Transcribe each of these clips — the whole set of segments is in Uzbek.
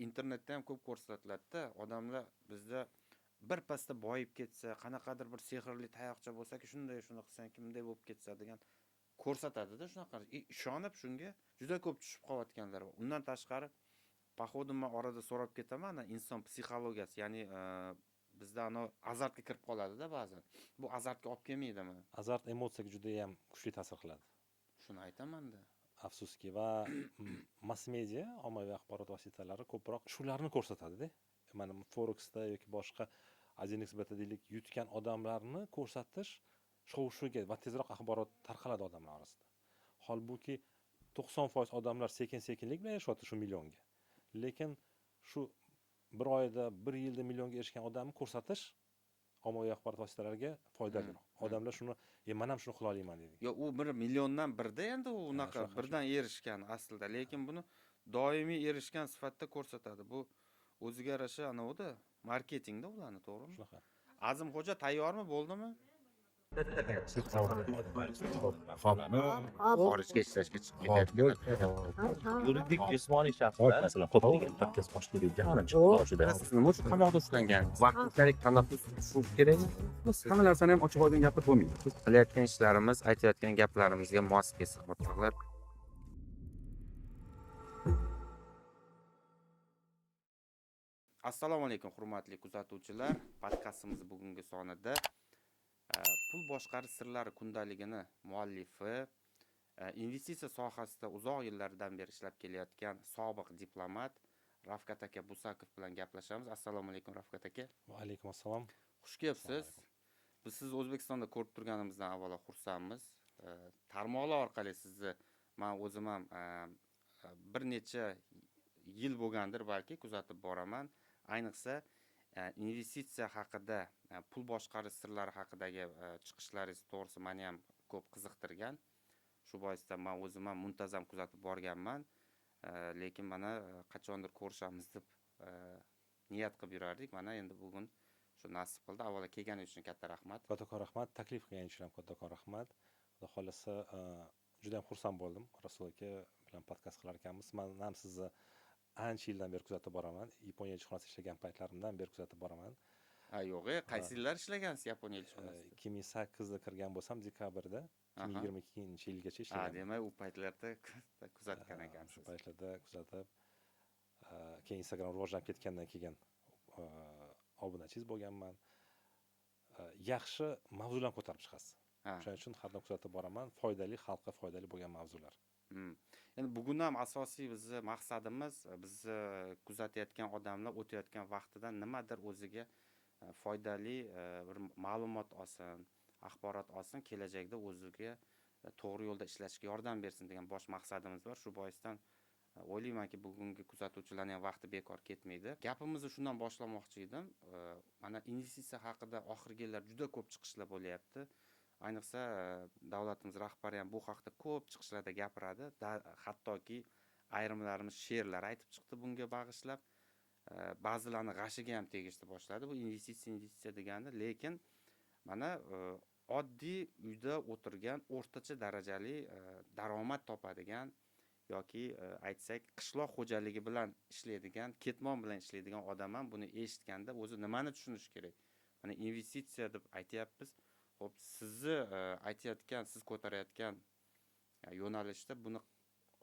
internetda ham ko'p ko'rsatiladi-da, odamlar bizda birpasda boyib ketsa, qanaqadir bir sehrli tayoqcha bo'lsa-ki, shunday qilsang, bunday bo'lib ketsa degan ko'rsatadi-da shunaqa. Ishonib shunga juda ko'p tushib qolayotganlar bor. Undan tashqari, poxodim men orada so'rab ketaman, inson psixologiyasi, ya'ni bizda azartga kirib qoladi-da ba'zan. Bu azartga olib kelmaydimi? Azart emotsiyaga juda ham kuchli ta'sir qiladi. Shuni aytaman-da. Afsuski, va mass media, ommaviy axborot vositalari ko'proq shularni ko'rsatadi-da. Mana Forexda yoki boshqa 1x beta deylik yutgan odamlarni ko'rsatish shov-shuvga va tezroq axborot tarqaladi odamlar orasida. Holbuki 90% odamlar sekin-sekinlik bilan yashayapti shu millionga. Lekin shu bir oyda, bir yilda millionga erishgan odamni ko'rsatish ommaviy axborot vositalariga foydaliroq. Odamlar shuni, men ham shuni qila olaman deydi. Yo, u 1 milliondan birda endi u unaqa birdan erishgan aslida, lekin buni doimiy erishgan sifatida ko'rsatadi. Bu o'ziga yarasha anavda marketingda ularni, to'g'rimi? Shunaqa. Azimxo'ja tayyormi, bo'ldimi? Xorijga ishlashga chiqib ketayotgan. Yuridik jismoniy shaxslar masalan qo'polgan pakkaz boshlaydigan qoshida. Siz nima uchun qamoqda ushlangansiz? Vaqtinchalik tanaffus tushirish kerakmi? Hamma narsani ham ochiq oydin gapirib bo'lmaydi. Biz qilayotgan ishlarimiz, aytayotgan gaplarimizga mos kelsa, o'rtoqlar. Assalomu alaykum, hurmatli kuzatuvchilar. Podkastimiz bugungi sonida pul boshqarish sirlari kundaligini muallifi, investitsiya sohasida uzoq yillardan beri ishlab kelayotgan sobiq diplomat Rafkat aka Busakov bilan gaplashamiz. Assalomu alaykum Rafkat aka. Va alaykum assalom. Xush kelibsiz. Biz sizni O'zbekistonda ko'rib turganimizdan avvalo xursandmiz. Tarmoqlar orqali sizni men o'zim ham bir necha yil bo'lgandir balki kuzatib boraman. Ayniqsa investitsiya haqida, pul boshqarish sirlari haqidagi chiqishlaringiz to'g'risi meni ham ko'p qiziqtirgan. Shu boisdan men o'zim ham muntazam kuzatib borganman. Lekin mana qachondir ko'rishamiz deb niyat qilib yurardik. Mana endi bugun shu nasib qildi. Avvalo kelganingiz uchun katta rahmat. Kattakon rahmat, taklif qilganingiz uchun ham kattakon rahmat. Xudo xolasa juda ham xursand bo'ldim. Rasul aka bilan podkast qilar ekanmiz. Men ham sizni ancha yildan beri kuzatib boraman. Yaponiya elchixonasida ishlagan paytlarimdan beri kuzatib boraman. Yo'q, qaysi yillar ishlagansiz Yaponiya elchixonasida? 2008da kirgan bo'lsam, dekabrda 2022-yilgacha ishlaganman. Demak, u paytlarda kuzatgan ekansiz. Shu paytlarda kuzatib, keyin Instagram rivojlanib ketgandan keyin obunachingiz bo'lganman. Yaxshi mavzularni ko'tarib chiqasiz. Shuning uchun har doim kuzatib boraman. Foydali, xalqqa foydali bo'lgan mavzular. Endi bugun ham asosiy bizning maqsadimiz, bizni kuzatayotgan odamlar o'tayotgan vaqtidan nimadir o'ziga foydali bir ma'lumot olsin, axborot olsin, kelajakda o'ziga to'g'ri yo'lda ishlashga yordam bersin degan bosh maqsadimiz bor. Shu boisdan o'ylaymanki, bugungi kuzatuvchilarning ham vaqti bekor ketmaydi. Gapimizni shundan boshlamoqchi edim. Mana investitsiya haqida oxirgi yillar juda ko'p chiqishlar bo'lyapti. Ayniqsa davlatimiz rahbari ham bu haqda ko'p chiqishlarda gapiradi. Hattoki ayrimlarimiz she'rlar aytib chiqdi bunga bag'ishlab. Ba'zilarni g'ashiga ham tegishni boshladi. Bu investitsiya degani, lekin mana oddiy uyda o'tirgan o'rtacha darajali daromad topadigan yoki aytsak qishloq xo'jaligi bilan ishlaydigan, ketmon bilan ishlaydigan odam ham buni eshitganda o'zi nimani tushunish kerak? Mana investitsiya deb aytayapmiz. Xo'p, sizni aytayotgan, siz ko'tarayotgan yo'nalishda buni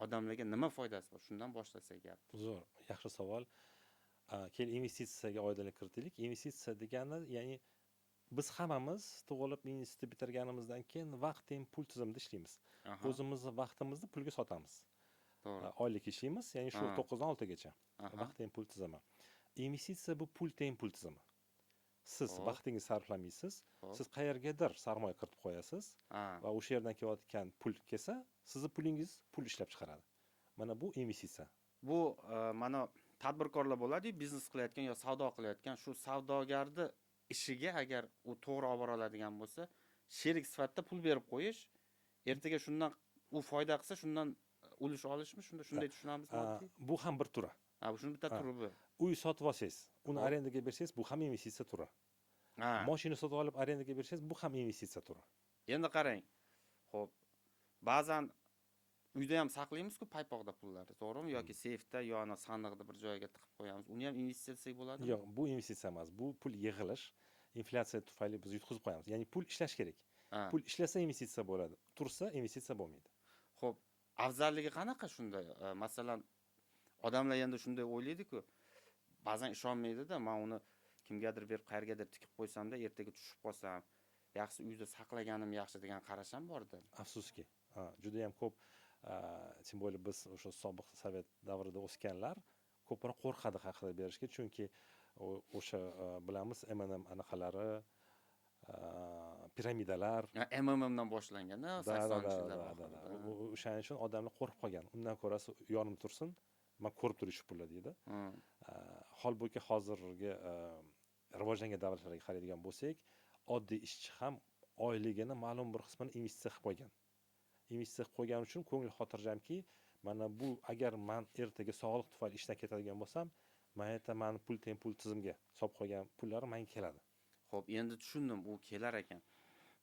odamlarga nima foydasi bor? Shundan boshlasak gap. Zo'r, yaxshi savol. Keyin investitsiyaga oydinlik kiritaylik. Investitsiya degani, ya'ni biz hammamiz tug'ilib institutni bitirganimizdan keyin vaqt-tem pul tizimida ishlaymiz. O'zimizni vaqtimizni pulga sotamiz. To'g'ri. Oylik ishlaymiz, ya'ni shu 9 dan 6 gacha. Vaqt-tem pul tizimi. Investitsiya bu pul-tem pul tizimi. Siz vaqtingizni sarflamaysiz, siz qayergadir sarmoya kiritib qo'yasiz va o'sha yerdan kelayotgan pul kelsa, sizning pulingiz pul ishlab chiqaradi. Mana bu investitsiya. Bu mana tadbirkorlar bo'ladi, biznes qilayotgan yo savdo qilayotgan shu savdogarni ishiga agar u to'g'ri olib boradigan bo'lsa, sherik sifatida pul berib qo'yish, ertaga shundan u foyda qilsa, shundan ulush olishmi? Shunday tushunamizmi? Bu ham bir turi. Bu shuni bitta turi bu. Uy sotib olsangiz, uni arendaga bersangiz, bu ham investitsiya turi. Mashina sotib olib arendaga bersangiz, bu ham investitsiya turi. Endi qarang. Xo'p, ba'zan uyda ham saqlaymiz-ku paypoqda pullarni, to'g'rimi? Yoki seyfda yo ana sandiqda bir joyga tiqib qo'yamiz. Uni ham investitsiya desak bo'ladimi? Yo'q, bu investitsiya emas. Bu pul yig'ilish. Inflyatsiya tufayli biz yutqizib qo'yamiz. Ya'ni pul ishlash kerak. Ha. Pul ishlasa investitsiya bo'ladi. Tursa investitsiya bo'lmaydi. Xo'p, afzalligi qanaqa shunda? Masalan, odamlar endi shunday o'ylaydi-ku, ba'zan ishonmaydi-da, men uni kimgadir berib qayergadir tikib qo'ysam-da, ertaga tushib qolsam, yaxshi uyda saqlaganim yaxshi degan qarash ham bor-da. Afsuski. Juda ham ko'p, tем более biz o'sha sobiq sovet davrida o'sganlar ko'proq qo'rqadi haqida berishga, chunki o'sha bilamiz M&M anaqalari, piramidalar. MMMdan boshlangan-da, 80-yillar. O'shaning uchun odamlar qo'rqib qolgan. Undan ko'ra yonim tursin, men ko'rib turib shu pullar deydi. Holbuki hozirgi rivojlangan davlatlarga qaraydigan bo'lsak, oddiy ishchi ham oyligini ma'lum bir qismini investitsiya qilib qo'ygan. Investitsiya qilib qo'ygani uchun ko'ngli xotirjamki, mana bu agar men ertaga sog'liq tufayli ishdan ketadigan bo'lsam, mana meni pul tizimga solib qo'ygan pullarim menga keladi. Xo'p, endi tushundim, u kelar ekan.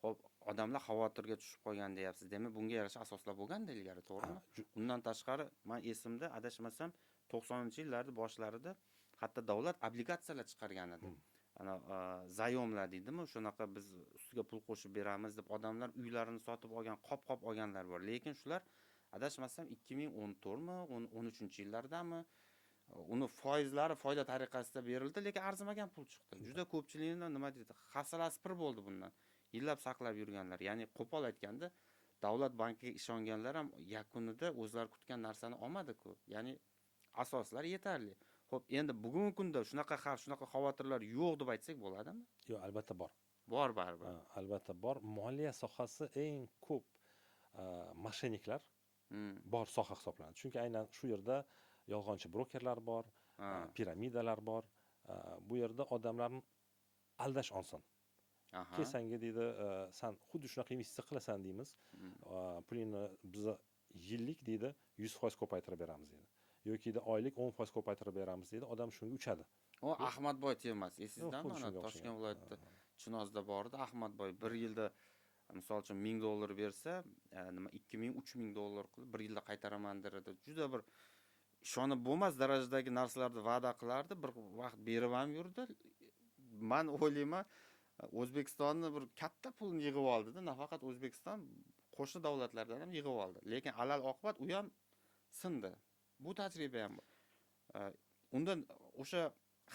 Xo'p, odamlar xavotirga tushib qolgan deyapsiz. Demak, bunga yarasha asoslar bo'lganda ilgari, to'g'rimi? Undan tashqari, men esimda adashmasam 90-yillarning boshlarida hatto davlat obligatsiyalar chiqargan edi. Ana zayomlar deydimi, shunaqa biz ustiga pul qo'shib beramiz deb odamlar uylarini sotib olgan, qop-qop olganlar bor. Lekin shular adashmasam 2014 mi, 13-yillardami uni foizlari foyda tariqasida berildi, lekin arzimagan pul chiqdi. Juda ko'pchilikning nima deydi, hafsalasi pir bo'ldi bundan. Yillab saqlab yurganlar, ya'ni qo'pol aytganda, davlat bankiga ishonganlar ham yakunida o'zlari kutgan narsani olmadi-ku. Ya'ni asoslar yetarli. Xo'p, endi bugungi kunda shunaqa xavf, shunaqa xavotirlar yo'q deb aytsak bo'ladimi? Yo'q, albatta bor. Bor baribir. Albatta bor. Moliya sohasi eng ko'p mosheniklar bor soha hisoblanadi. Chunki aynan shu yerda yolg'onchi brokerlar bor, piramidalar bor. Bu yerda odamlarni aldash oson. Kesanga deydi, sen xuddi shunaqa investitsiya qilasan deymiz. Pulingni biz yillik deydi 100% ko'paytirib beramiz deydi. Yoki oylik 10% ko'paytirib beramiz deydi. Odam shunga uchadi. O Ahmadboy temasi, esizdami? Mana Toshkent viloyatida Chinozda bor edi Ahmadboy. 1 yilda misol uchun $1000 bersa, nima 2000-3000 qilib 1 yilda qaytaraman derdi. Juda bir ishonib bo'lmas darajadagi narsalarni va'da qilardi, bir vaqt berib ham yurdi. Men o'ylayman, O'zbekistonni bir katta pulni yig'ib oldi-da, nafaqat O'zbekiston, qo'shni davlatlardan ham yig'ib oldi. Lekin alal oqibat u ham sindi. Bu tajriba ham bor. Undan o'sha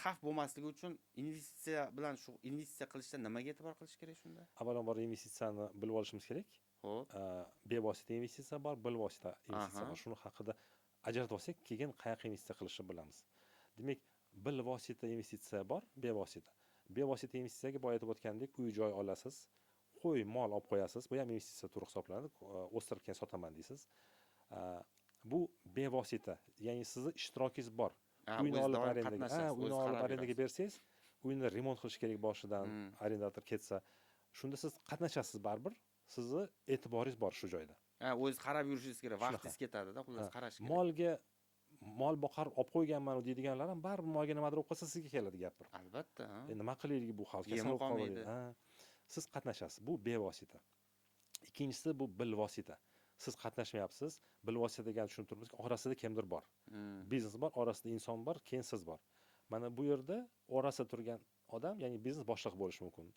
xavf bo'lmasligi uchun investitsiya qilishda nimaga e'tibor qilish kerak shunda? Avvalambor investitsiyani bilib olishimiz kerak. Xo'p. Bevosita investitsiya bor, bilvosita investitsiya bor. Shuni haqida ajratib olsak, keyin qayerga investitsiya qilishni bilamiz. Demak, bilvosita investitsiya bor, bevosita. Bevosita investitsiyaga boya aytib o'tgandek, uy-joy olasiz, qo'y, mol olib qo'yasiz. Bu ham investitsiya turi hisoblanadi. O'stirib keyin sotaman deysiz. Bu bevosita, ya'ni sizning ishtirokingiz bor. Uyni olib arendaga bersangiz, uyni remont qilish kerak boshidan, arendator ketsa, shunda siz qatnashasiz baribir. Sizni e'tiboringiz bor shu joyda. O'zingiz qarab yurishingiz kerak, vaqtingiz ketadi-da, xullas qarash kerak. Molga mol boqarib olib qo'yganman deydiganlar ham baribir molga nimadir olib qolsa sizga keladi gapir. Albatta. Nima qilaylik bu xalq kasal bo'lib qoladi. Siz qatnashasiz. Bu bevosita. Ikkinchisi bu bilvosita. Siz qatnashmayapsiz. Bilvosita degan tushuntiribmizki, orasida kimdir bor. Biznes bor, orasida inson bor, keyin siz bor. Mana bu yerda orasida turgan odam, ya'ni biznes boshliq bo'lishi mumkin.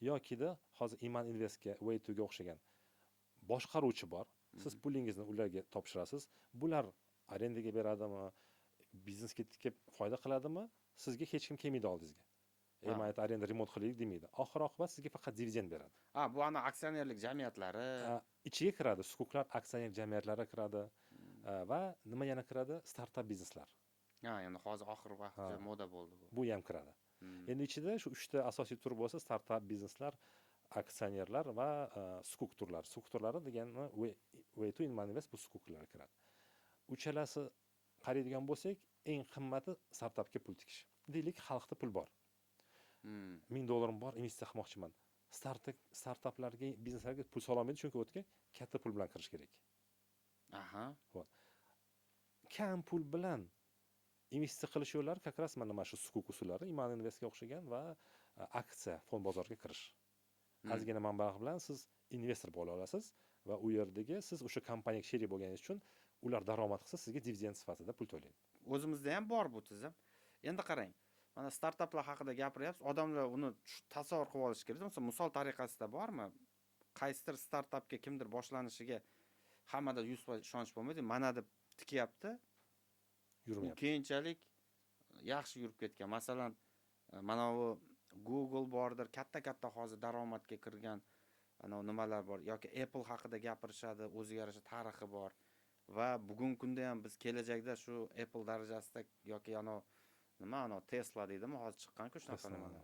Yokida hozir Iman Investga, Way2ga o'xshagan boshqaruvchi bor. Siz pulingizni ularga topshirasiz. Bular arendaga beradimi, biznesga tikib foyda qiladimi, sizga hech kim kelmaydi oldingizga. Mayli arenda remont qilaylik demaydi. Oxir-oqibat sizga faqat dividend beradi. Bu ana aksionerlik jamiyatlari ichiga kiradi, sukuklar aksioner jamiyatlari kiradi va nima yana kiradi? Startup bizneslar. Endi hozir oxir vaqtda moda bo'ldi bu. Bu ham kiradi. Endi ichida shu 3 ta asosiy tur bo'lsa, startup bizneslar, aksionerlar va sukuk turlari. Sukuk turlari degani Way2 Invest bu sukuklarga kiradi. Uchalasi qaraydigan bo'lsak, eng qimmati startapga pul tikish. Deylik, xalqda pul bor. $1000 bor, investitsiya qilmoqchiman. Startaplarga, bizneslarga pul sololmaydi, chunki o'tga katta pul bilan kirish kerak. Kam pul bilan investitsiya qilish yo'llari kakras mana shu sukuk usullari, Iman Investga o'xshagan va aksiya fond bozoriga kirish. Ozgina mablag' bilan siz investor bo'la olasiz va u yerdagi siz o'sha kompaniyaga sherik bo'lganingiz uchun ular daromad qilsa sizga dividend sifatida pul to'laydi. O'zimizda ham bor bu tizim. Endi qarang, mana startaplar haqida gapiryapsiz, odamlar uni tasavvur qilib olish kerak. Masalan, misol tariqasida bormi? Qaysidir startapga kimdir boshlanishiga hammada 100% ishonch bo'lmaydi. Mana deb tikyapti. U Yurmayapti. keyinchalik yaxshi yurib ketgan. Masalan, mana bu Google bordir, katta hozir daromadga kirgan ana nimalar bor yoki Apple haqida gapirishadi, o'ziga yarasha tarixi bor. Va bugungi kunda ham biz kelajakda shu Apple darajasida yoki nima Tesla deydimi, hozir chiqqan-ku shunaqa nimalar.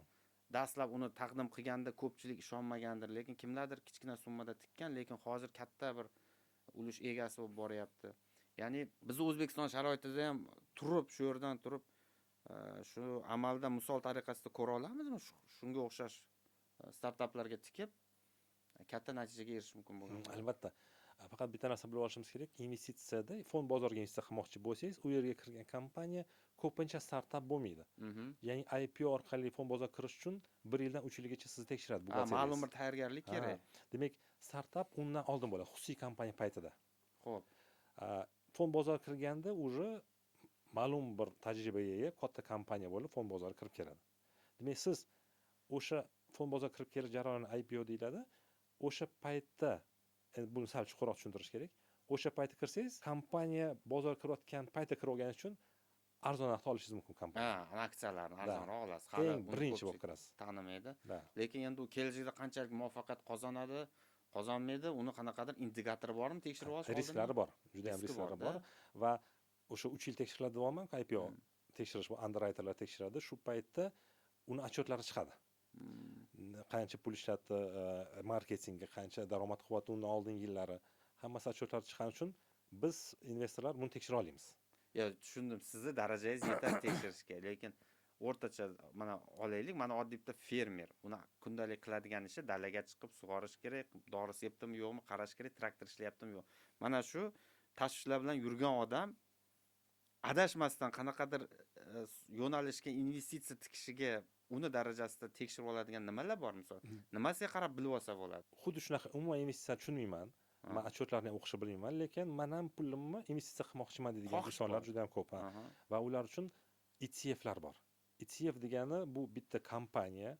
Dastlab uni taqdim qilganda ko'pchilik ishonmagandir, lekin kimlardir kichkina summada tikkan, lekin hozir katta bir ulush egasi bo'lib boryapti. Ya'ni biz O'zbekiston sharoitida ham turib, shu yerdan turib shu amalda misol tariqasida ko'ra olamizmi? Shunga o'xshash startaplarga tikib katta natijaga erishish mumkin bo'lgan. Albatta. Faqat bitta narsa bilib olishimiz kerak, investitsiyada fond bozoriga investitsiya qilmoqchi bo'lsangiz, u yerga kirgan kompaniya ko'pincha startap bo'lmaydi. Ya'ni IPO orqali fond bozoriga kirish uchun 1 yildan 3 yilgacha sizni tekshiradi buxgalteriyangiz. Ma'lum bir tayyorgarlik kerak. Demak, startap undan oldin bo'ladi, xususiy kompaniya paytida. Xo'p. Fond bozoriga kirganda уже ma'lum bir tajribaga ega katta kompaniya bo'lib fond bozoriga kirib keladi. Demak, siz o'sha fond bozoriga kirib kelish jarayoni IPO deyiladi. O'sha paytda buni sal chuqurroq tushuntirish kerak. O'sha paytda kirsangiz, kompaniya bozorga kirayotgan paytda kirib olganingiz uchun arzon narxda olishingiz mumkin kompaniya. Aksiyalarni arzonroq olasiz. Eng birinchi bo'lib kirasiz. Tanimaydi. Lekin endi u kelajakda qanchalik muvaffaqiyat qozonadi, qozonmaydi, uni qanaqadir indikatori bormi tekshirib olish oldin? Risklari bor. Juda ham risklari bor va o'sha 3 yil tekshiriladi davoman IPO tekshirish va underwriterlar tekshiradi. Shu paytda uni otchetlari chiqadi. Qancha pul ishlatdi, marketingga qancha daromad qilyapti undan oldingi yillari, hammasi otchetlar chiqqani uchun biz investorlar buni tekshira olamiz. Tushundim. Sizni darajangiz yetadi tekshirishga, lekin o'rtacha mana olaylik, mana oddiy bitta fermer, uni kundalik qiladigan ishi dalaga chiqib sug'orish kerak, dori sepdimi yo'qmi, qarash kerak, traktor ishlayaptimi yo'q. Mana shu tashvishlar bilan yurgan odam adashmasdan qanaqadir yo'nalishga investitsiya tikishiga uni darajasida tekshirib oladigan nimalar bor misol? Nimasiga qarab bilib olsa bo'ladi? Xuddi shunaqa umuman investitsiya tushunmayman. Men otchetlarni ham o'qishni bilmayman, lekin men ham pulimni investitsiya qilmoqchiman deydigan insonlar juda ham ko'p. Va ular uchun ETFlar bor. ETF degani bu bitta kompaniya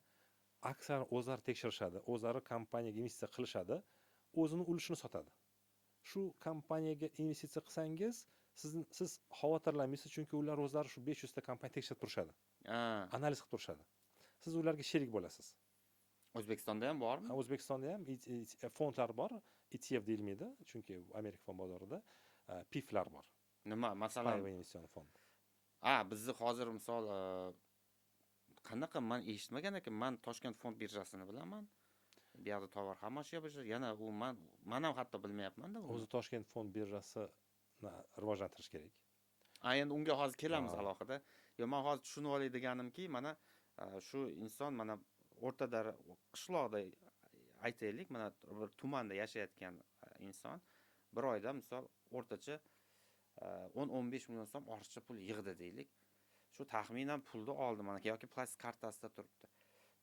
aksiyani o'zlari tekshirishadi, o'zlari kompaniyaga investitsiya qilishadi, o'zini ulushini sotadi. Shu kompaniyaga investitsiya qilsangiz, siz xavotirlanmaysiz, chunki ular o'zlari shu 500 ta kompaniya tekshirib turishadi. Analiz qilib turishadi. Siz ularga sherik bo'lasiz. O'zbekistonda ham bormi? O'zbekistonda ham fondlar bor, ETF deyilmaydi, chunki Amerika fond bozorida PIFlar bor. Nima, masalan, investitsion fond. Bizni hozir misol qanaqa men eshitmagan ekan, men Toshkent fond birjasini bilaman. Bu yerda tovar xomashyo birja, yana u men ham hatto bilmayapman-da buni. O'zi Toshkent fond birjasini rivojlantirish kerak. Endi unga hozir kelamiz alohida. Men hozir tushunib olay deganimki, mana shu inson mana o'rtada qishloqda aytaylik, mana bir tumanda yashayotgan inson bir oyda misol o'rtacha 10-15 million so'm ortiqcha pul yig'di deylik. Shu taxminan pulni oldi mana yoki plastik kartasida turibdi.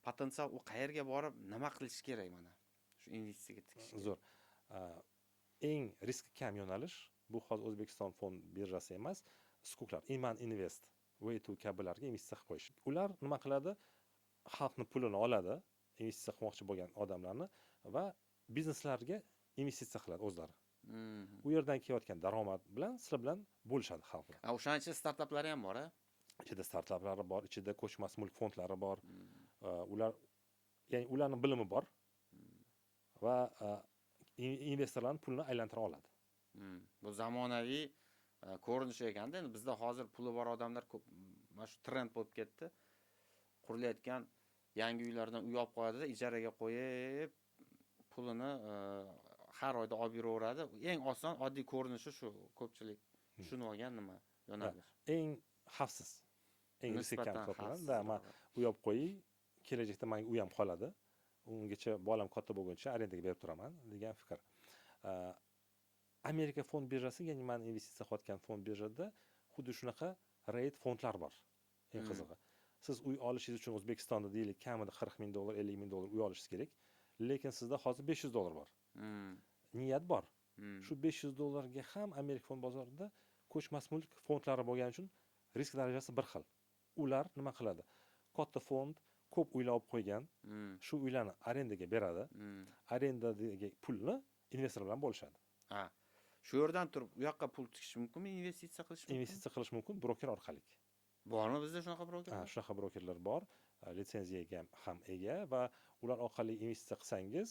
Potensial u qayerga borib nima qilish kerak mana? Shu investitsiyaga tikishga. Zo'r. Eng riski kam yo'nalish bu hozir O'zbekiston fond birjasi emas, sukuklar, Iman Invest, Way2 kabilarga investitsiya qilib qo'yish. Ular nima qiladi? Xalqning pulini oladi, investitsiya qilmoqchi bo'lgan odamlarni va bizneslarga investitsiya qiladi o'zlari. U yerdan kelayotgan daromad bilan sizlar bilan bo'lishadi xalq bilan. O'shaning ichida startaplar ham bor-a? Ichida startaplari bor, ichida ko'chmas mulk fondlari bor. Ya'ni ularning bilimi bor va investorlarning pulini aylantira oladi. Bu zamonaviy ko'rinish ekanda, endi bizda hozir puli bor odamlar ko'p, mana shu trend bo'lib ketdi. Qurilayotgan yangi uylardan uy olib qo'yadi, ijaraga qo'yib, pulini har oyda olib yuraveradi. Eng oson oddiy ko'rinishi shu, ko'pchilik tushunib olgan nima yo'nalish. Eng xavfsiz, eng riski kam hisoblanadi. Men uy olib qo'yay, kelajakda menga uy ham qoladi. Ungacha bolam katta bo'lguncha arendaga berib turaman degan fikr. Amerika fond birjasi, ya'ni men investitsiya qilayotgan fond birjada xuddi shunaqa REIT fondlar bor. Eng qizig'i. Siz uy olishingiz uchun O'zbekistonda deylik kamida $40,000, $50,000 uy olishingiz kerak, lekin sizda hozir $500 bor. niyat bor. Hmm. Shu $500 ham Amerika fond bozorida ko'chmas mulk fondlari bo'lgani uchun risk darajasi bir xil. Ular nima qiladi? Katta fond ko'p uylar olib qo'ygan, Hmm. shu uylarni arendaga beradi. Hmm. Arendadagi pulni investor bilan bo'lishadi. Ha. Shu yerdan turib u yoqqa pul tikish mumkinmi, investitsiya qilish mumkinmi? Investitsiya qilish mumkin broker orqali. Bormi bizda shunaqa Ha, brokerlar? shunaqa brokerlar bor, litsenziyaga ham ega va ular orqali investitsiya qilsangiz,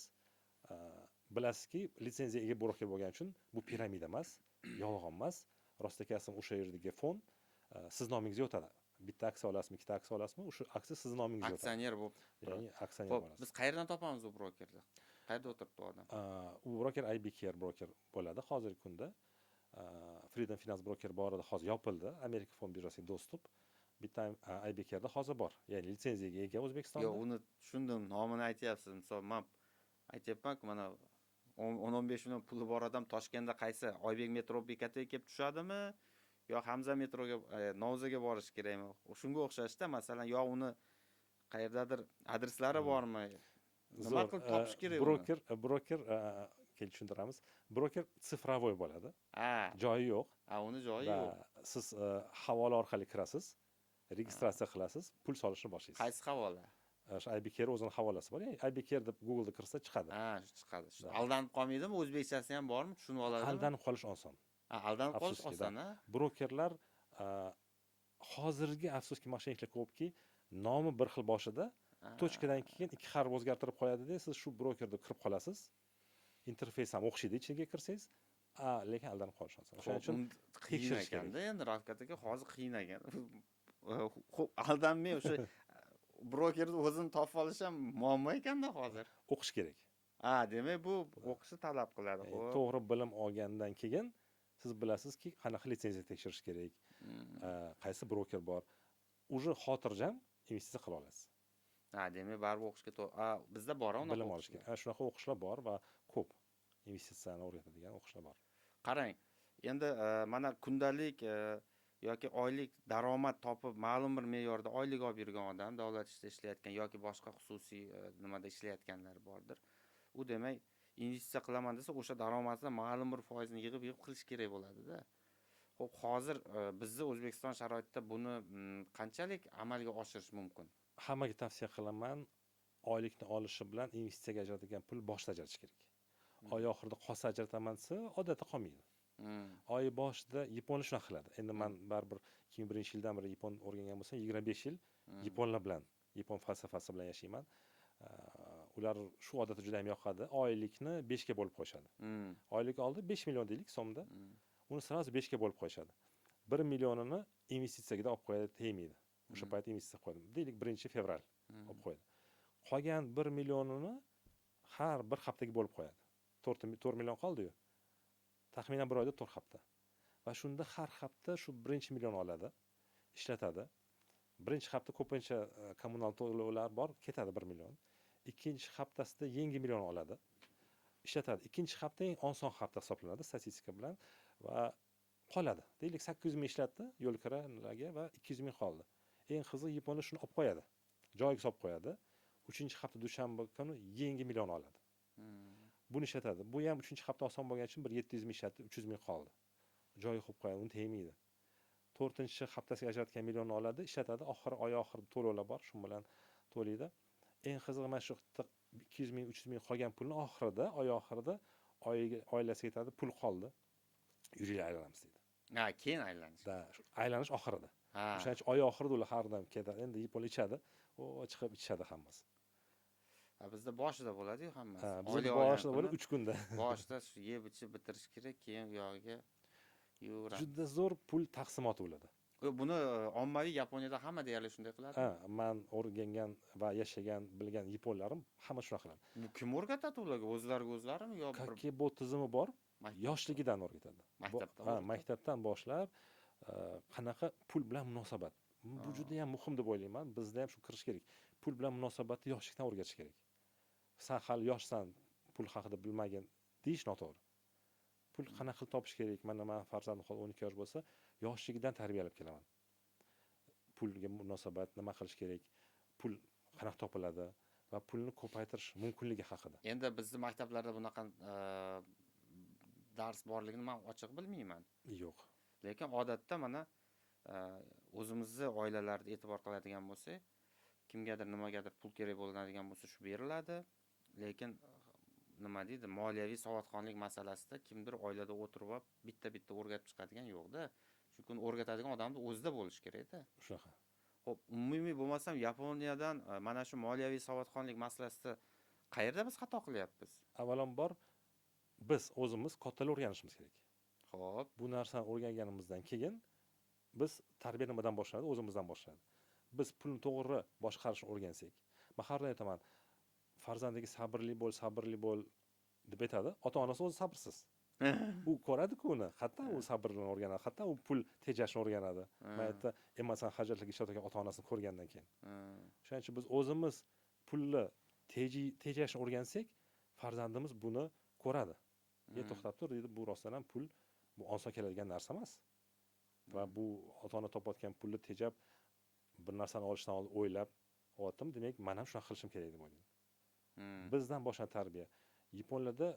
bilasizki, litsenziyaga ega broker bo'lgani uchun bu piramida emas, yolg'on emas. Rostakasım o'sha yerdagi fond siz nomingizga o'tadi. Bitta aksiya olasizmi, ikkita aksiya olasizmi, o'sha aksiya siz nomingizga o'tadi. Aksioner bo'lib. Ya'ni aksioner Xo'p, bo'lasiz. biz qayerdan topamiz bu brokerni? Qayerda o'tiribdi u odam? U broker IBKR broker bo'ladi hozirgi kunda. Freedom Finance broker bor edi, hozir yopildi. Amerika fond birjasiga dostуп. Bitta IBKRda hozir bor. Ya'ni litsenziyaga ega O'zbekistonda. Yo'q, uni tushundim, nomini aytyapsiz. Misol, men aytyapman-ku, mana 10-15 million puli bor odam Toshkentda qaysi Oybek metro bekatiga kelib tushadimi yo Hamza metroga, Novzaga borish kerakmi? Shunga o'xshashda, masalan, yo uni qayerdadir adreslari bormi? Nima qilib topish kerak uni? Broker kel tushuntiramiz. Broker sifrovoy bo'ladi. Ha, Joyi yo'q. uni joyi Va yo'q. siz havola orqali kirasiz, registratsiya qilasiz, pul solishni boshlaysiz. Qaysi havola? Shu IBKR o'zining havolasi bor. Ya'ni IBKR deb Google'da kirsa chiqadi. Ha, chiqadi. Aldanib qolmaydimi? O'zbekchasi ham bormi? Tushunib oladimi? Aldanib qolish oson. Ha, aldanib qolish Afsuski, oson, ha? Brokerlar hozirgi afsuski moshinliklar ko'pki, nomi bir xil boshida tochkadan keyin ikki harf o'zgartirib qo'yadi-da, siz shu brokerda kirib qolasiz. Interfeys ham o'xshaydi ichiga kirsangiz, lekin aldanib qolish oson. O'shaning uchun qiyin tekshirish ekanda, endi Ravkat aka hozir qiyin ekan. Xo'p, aldanmay o'sha brokerni o'zini topib olish ham muammo ekanda hozir. o'qish kerak. Ha, demak bu o'qishni talab qiladi. To'g'ri bilim olgandan keyin siz bilasizki, qanaqa litsenziya tekshirish kerak, qaysi broker bor. Uje xotirjam investitsiya qila olasiz. Ha, demak baribir o'qishga bizda bor uni Bilim olish kerak. Shunaqa o'qishlar bor va ko'p investitsiyani o'rgatadigan o'qishlar bor. Qarang, endi mana kundalik yoki oylik daromad topib, ma'lum bir me'yorda oylik olib yurgan odam, davlat ishida ishlayotgan yoki boshqa xususiy nimada ishlayotganlar bordir. U demak, investitsiya qilaman desa, o'sha daromadidan ma'lum bir foizini yig'ib qilish kerak bo'ladi-da. Xo'p, hozir bizning O'zbekiston sharoitida buni qanchalik amalga oshirish mumkin? Hammaga tavsiya qilaman, oylikni olishi bilan investitsiyaga ajratilgan pul boshida ajratish kerak. Oy oxirida qolsa ajrataman desa, odatda qolmaydi. Oy boshida yaponlar shunaqa qiladi. Endi men baribir 2001-yildan beri yapon o'rgangan bo'lsam, 25 yil yaponlar bilan, yapon falsafasi bilan yashayman. Ular shu odatda juda ham yoqadi. Oylikni 5 ga bo'lib qo'yishadi. Oylik oldi 5 million deylik so'mda. Uni sразу 5 ga bo'lib qo'yishadi. 1 millionini investitsiyaga olib qo'yadi, tegmaydi. O'sha payt investitsiya qo'yadi. Deylik 1-fevral olib qo'yadi. Qolgan 1 millionini har bir haftaga bo'lib qo'yadi. 4 million qoldi-yu. Taxminan bir oyda 4 hafta. Va shunda har hafta shu 1-million oladi, ishlatadi. Birinchi hafta ko'pincha kommunal to'lovlar bor, ketadi 1 million. Ikkinchi haftasida yangi million oladi, ishlatadi. Ikkinchi hafta eng oson hafta hisoblanadi statistika bilan va qoladi. Deylik 800 ming ishlatdi yo'l kiralarga va 200 ming qoldi. Eng qizig'i yaponlar shuni olib qo'yadi. Joyiga solib qo'yadi. 3-hafta dushanba kuni yangi million oladi. Buni ishlatadi. Bu ham 3-hafta oson bo'lgani uchun 700 ming ishlatdi, 300 ming qoldi. Joyiga qo'yib qo'yadi, uni tegmaydi. 4-haftasiga ajratgan millionni oladi, ishlatadi, oy oxirida to'lovlar bor, shu bilan to'laydi. Eng qizig'i mana shu 200 ming, 300 ming qolgan pulni oxirida, oy oxirida oilasiga aytadi, pul qoldi. Yuringlar aylanamiz deydi. Ha, keyin aylanish. Aylanish oxirida. O'shaning uchun oy oxirida ular har doim ketadi. Endi yapon ichadi, chiqib ichadi hammasi. Bizda boshida bo'ladi-yu hammasi. Bizda boshida bo'ladi 3 kunda. Boshida shu yeb ichib bitirish kerak, keyin u yog'iga yura. Juda zo'r pul taqsimoti bo'ladi. Buni ommaviy Yaponiyada hamma deyarli shunday qiladi. Men o'rgangan va yashagan, bilgan yaponlarim hamma shunaqa qiladi. Bu kim o'rgatadi ularga? O'zlariga o'zlarimi yo bir Kakebo tizimi bor, yoshligidan o'rgatadi. Maktabdan boshlab qanaqa pul bilan munosabat. Bu juda ham muhim deb o'ylayman. Bizda ham shu kirish kerak. Pul bilan munosabatni yoshlikdan o'rgatish kerak. Sen hali yoshsan, pul haqida bilmagin deyish noto'g'ri. Pul qanaqa qilib topish kerak? Mana men farzandim 12 yosh bo'lsa, yoshligidan tarbiyalab kelaman. Pulga munosabat, nima qilish kerak? Pul qanaqa topiladi va pulni ko'paytirish mumkinligi haqida. Endi bizning maktablarda bunaqa dars borligini men ochiq bilmayman. Yo'q. Lekin odatda mana o'zimizni oilalarda e'tibor qiladigan bo'lsak, kimgadir nimagadir pul kerak bo'ladigan bo'lsa shu beriladi. Lekin nima deydi, moliyaviy savodxonlik masalasida kimdir oilada o'tirib olib bitta o'rgatib chiqadigan yo'qda. Chunki o'rgatadigan odamni o'zida bo'lish kerak-da. Shunaqa. Xo'p, umumiy bo'lmasam Yaponiyadan mana shu moliyaviy savodxonlik masalasida qayerda biz xato qilyapmiz? Avvalambor biz o'zimiz kattalar o'rganishimiz kerak. Xo'p, Bu narsani o'rganganimizdan keyin biz tarbiya nimadan boshlanadi? O'zimizdan boshlanadi. Biz pulni to'g'ri boshqarishni o'rgansak, men har doim aytaman, farzandiga sabrli bo'l deb aytadi. Ota-onasi o'zi sabrsiz. U ko'radi-ku uni, qayerdan u sabrni o'rganadi, qayerdan u pul tejashni o'rganadi. Men aytdi, emotsion xarajatlarga ishlatadigan ota-onasini ko'rgandan keyin. Shuning uchun biz o'zimiz pulni tejashni o'rgansak, farzandimiz buni ko'radi. To'xtab tur deydi, bu rostdan ham pul bu oson keladigan narsa emas. Va bu ota-ona topayotgan pulni tejab bir narsani olishdan oldin o'ylab otim, demak, men ham shunaqa qilishim kerak deb o'ylayman. Bizdan boshlanadi tarbiya. Yaponlarda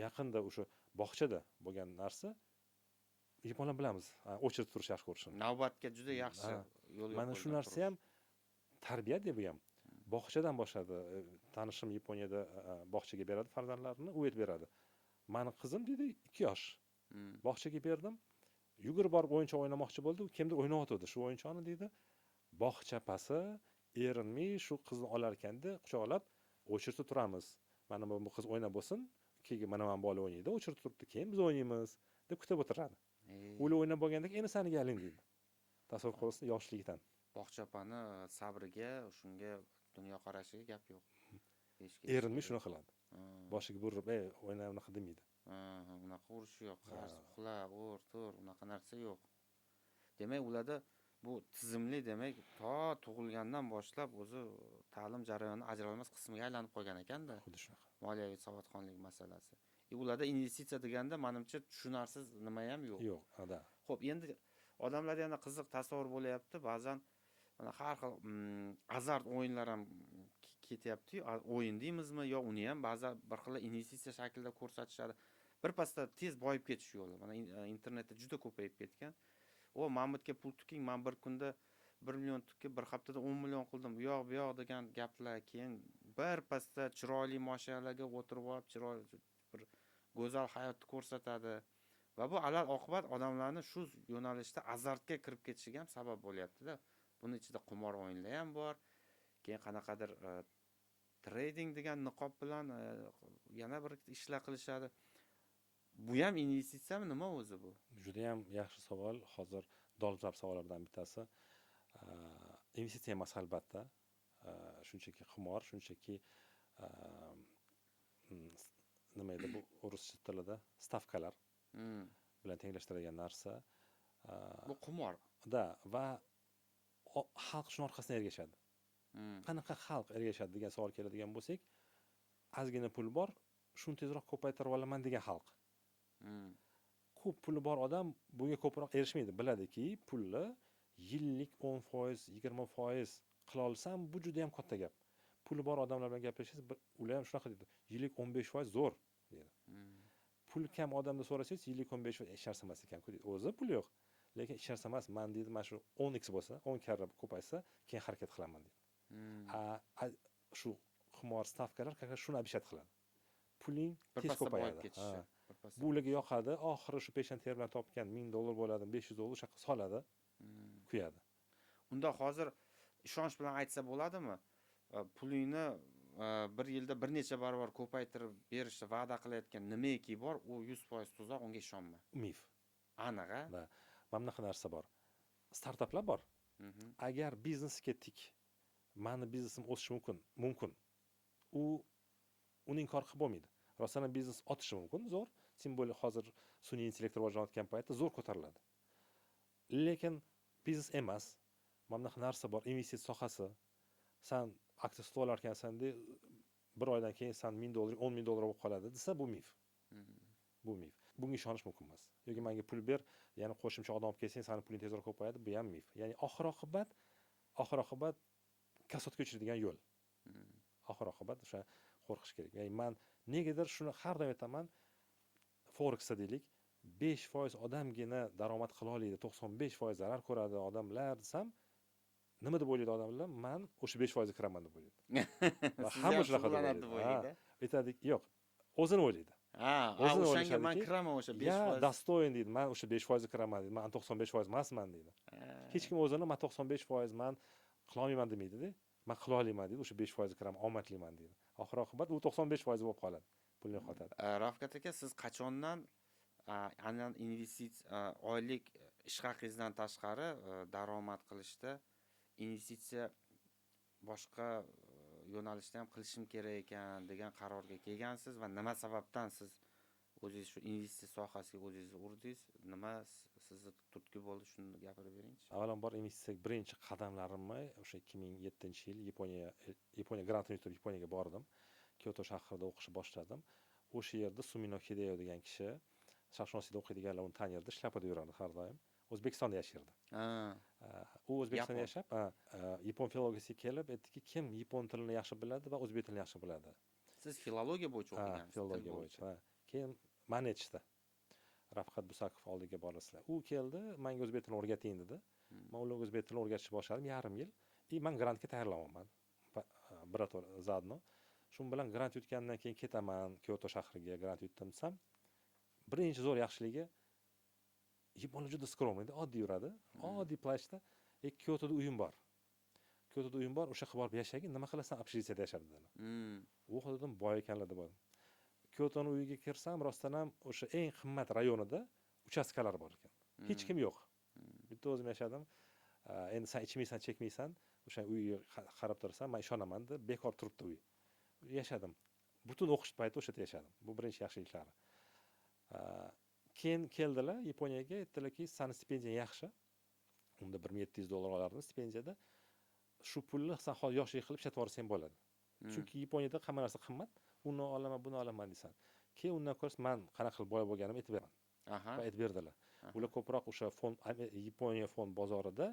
yaqinda o'sha bog'chada bo'lgan narsa, Yaponlar bilamiz, o'chirib turish yaxshi ko'rishini. Navbatga juda yaxshi yo'l yo'q. Mana shu narsa ham tarbiya deb ham bog'chadan boshladi. Tanishim Yaponiyada bog'chaga beradi farzandlarini, u yerda beradi. Mani qizim dedi 2 yosh. Bog'chaga berdim. Yugurib borib o'yinchoq o'ynamoqchi bo'ldi, kimdir o'ynayotdi shu o'yinchoqni dedi. Bog'cha pasi erinmay shu qizni olar ekanda quchoqlab o'chirib turamiz. Mana bu qiz o'ynab bo'lsin, keyin mana bola o'ynaydi, o'chirib turibdi, keyin biz o'ynaymiz deb kutib o'tiradi. Ular o'ynab bo'lganda endi sani galing deydi. Tasavvur qilasiz, yoshligidan. Bog'chapani sabriga, shunga dunyoqarashiga gap yo'q. Erinmay shuni qiladi. Boshiga burib, o'yna unaqa demaydi. Unaqa urish yo'q, qarz, uxla, ur, tur, unaqa narsa yo'q. Demak, ularda bu tizimli, demak, to tug'ilgandan boshlab o'zi ta'lim jarayoni ajralmas qismiga aylanib qolgan ekanda. Xuddi shunaqa. Moliyaviy savodxonlik masalasi. Ularda investitsiya deganda menimcha tushunarsiz nima ham yo'q. Yo'q, da. Xo'p, endi odamlarda yana qiziq tasavvur bo'layapti. Ba'zan mana har xil azart o'yinlar ham ketyapti-yu. O'yin deymizmi yo uni ham ba'zan bir xil investitsiya shaklida ko'rsatishadi. Bir pasda tez boyib ketish yo'li. Mana internetda juda ko'payib ketgan. Men bitga pul tuking, men bir kunda 1 million tukib, bir haftada 10 million qildim. Bu yoq degan gaplar, keyin bir pasda chiroyli mashinalarga o'tirib olib, chiroyli bir go'zal hayotni ko'rsatadi. Va bu alal oqibat odamlarni shu yo'nalishda azartga kirib ketishiga ham sabab bo'lyapti-da. Buning ichida qimor o'yinlar ham bor. Keyin qanaqadir trading degan niqob bilan yana bir ishlar qilishadi. Bu ham investitsiyami, nima o'zi bu? Juda ham yaxshi savol. Hozir dolzarb savollardan bittasi. Investitsiya emas albatta. Shunchaki qimor, shunchaki nima edi bu rus tilida stavkalar bilan tenglashtirilgan narsa. Bu qimor. Va xalq shuni orqasidan ergashadi. Qanaqa xalq ergashadi degan savol keladigan bo'lsak, ozgina pul bor, shuni tezroq ko'paytirib olaman degan xalq. Ko'p puli bor odam bunga ko'proq erishmaydi. Biladiki, pulni yillik 10%, 20% qila olsam, bu juda ham katta gap. Puli bor odamlar bilan gaplashsangiz, ular ham shunaqa deydi. Yillik 15% zo'r deydi. Pul kam odamdan so'rasangiz, yillik 15% hech narsa emas ekan-ku deydi. O'zi pul yo'q. Lekin hech narsa emas, men deydi, mana shu 10x bo'lsa, 10 karra ko'paysa, keyin harakat qilaman deydi. Shu qimor stavkalar shuni abishat qiladi. Puling tez ko'payadi. Bu ularga yoqadi, oxiri shu peshan ter bilan topgan $1000 bo'ladi, $500 shaqa soladi, kuyadi. Unda hozir ishonch bilan aytsa bo'ladimi? Pulingni bir yilda bir necha barobar ko'paytirib berishni va'da qilayotgan nimaki bor, u 100% tuzoq, unga ishonma. Mif. Aniq, a? Mana bunaqa narsa bor. Startaplar bor. Agar biznesga tik, meni biznesim o'sishi mumkin. Uni inkor qilib bo'lmaydi. Rostdan biznes otishi mumkin, zo'r. Tim bo'li hozir sun'iy intellekt rivojlanayotgan paytda zo'r ko'tariladi. Lekin biznes emas. Mana bunaqa narsa bor, investitsiya sohasi. Sen aksiya sotib olar ekansan, bir oydan keyin sen $1000, $10,000 bo'lib qoladi desa, bu mif. Bu mif. Bunga ishonish mumkin emas. Yoki menga pul ber, ya'ni qo'shimcha odam olib kelsang, sening puling tezroq ko'payadi, bu ham mif. Ya'ni oxir-oqibat kasodga uchraydigan yo'l. Oxir-oqibat o'sha qo'rqish kerak. Ya'ni men negadir shuni har doim aytaman, Forexda deylik 5% odamgina daromad qila oladi, 95% zarar ko'radi odamlar desam, nima deb o'ylaydi odamlar? Men o'sha 5% kiraman deb o'ylaydi. Va Siz hamma ham shunaqa deb shug'ullanadi deb o'ylaydi. o'ylaydi. Aytadi, yo'q, o'zini o'ylaydi. O'zini O'shanga men o'ylashadiki, kiraman o'sha "Ya, 5%. dostoyin" deydi. Men o'sha 5% kiraman deydi. Men 95% emasman deydi. Hech kim o'zini men 95% man qila olmayman demaydi-da. Men qila olaman deydi. O'sha 5% kiraman, omadliman deydi. Oxir oqibat u 95% bo'lib qoladi. Pul yo'qotadi. Ravkat aka, siz qachondan aynan oylik ish haqingizdan tashqari daromad qilishda investitsiya boshqa yo'nalishda ham qilishim kerak ekan degan qarorga kelgansiz va nima sababdan siz o'zingiz shu investitsiya sohasiga o'zingizni urdingiz? Nima sizni turtki bo'ldi? Shuni gapirib beringchi. Avvalambor investitsiyaga birinchi qadamlarimni o'sha 2007-yil Yaponiya grantini yutib Yaponiyaga bordim. Kyoto shahrida o'qishni boshladim. O'sha yerda Sumino Hideo degan kishi sharqshunoslikda o'qiydiganlar uni tanirdi, shlyappada yurardi har doim. O'zbekistonda yashardi. U O'zbekistonda yashab, yapon filologiyasiga kelib aytdiki, kim yapon tilini yaxshi biladi va o'zbek tilini yaxshi biladi. Siz filologiya bo'yicha o'qigansiz. Filologiya bo'yicha. Keyin mani aytishdi. Rafqat Busakov oldiga borasizlar. U keldi, menga o'zbek tilini o'rgating dedi. Men ularga o'zbek tilini o'rgatishni boshladim yarim yil. Men grantga tayyorlanaman. Zadno. Shu bilan grant yutgandan keyin ketaman Kyoto shahriga grant yutdim desam, birinchi zo'r yaxshiligi yaponlar juda skromli, oddiy yuradi. Oddiy plashda, Kyotoda uyim bor. Kyotoda uyim bor, o'sha qilib borib yashagin, nima qilasan, общежитиеda yashab dedilar. U xodim boy ekanlar deb o'yladim. Kyotoning uyiga kirsam, rostdan ham o'sha eng qimmat rayonida uchastkalar bor ekan. Hech kim yo'q. Bitta o'zim yashadim. Endi sen ichmaysan, chekmaysan, o'sha uyga qarab tursan, men ishonaman deb bekor turibdi uy. Yashadim. Butun o'qish payti o'sha yerda yashadim. Bu birinchi yaxshiliklari. Keyin keldilar Yaponiyaga, aytdilarki, "Sani stipendiya yaxshi. Unda $1700 olardim stipendiyada. Shu pulni sen hozir yoshlik qilib ishlab yuborsang bo'ladi." Chunki Yaponiyada hamma narsa qimmat. Uni olaman, buni olaman deysan. Keyin undan ko'ra men qanaqa qilib boy bo'lganimni aytib beraman. Va aytib berdilar. Ular ko'proq o'sha fond Yaponiya fond bozorida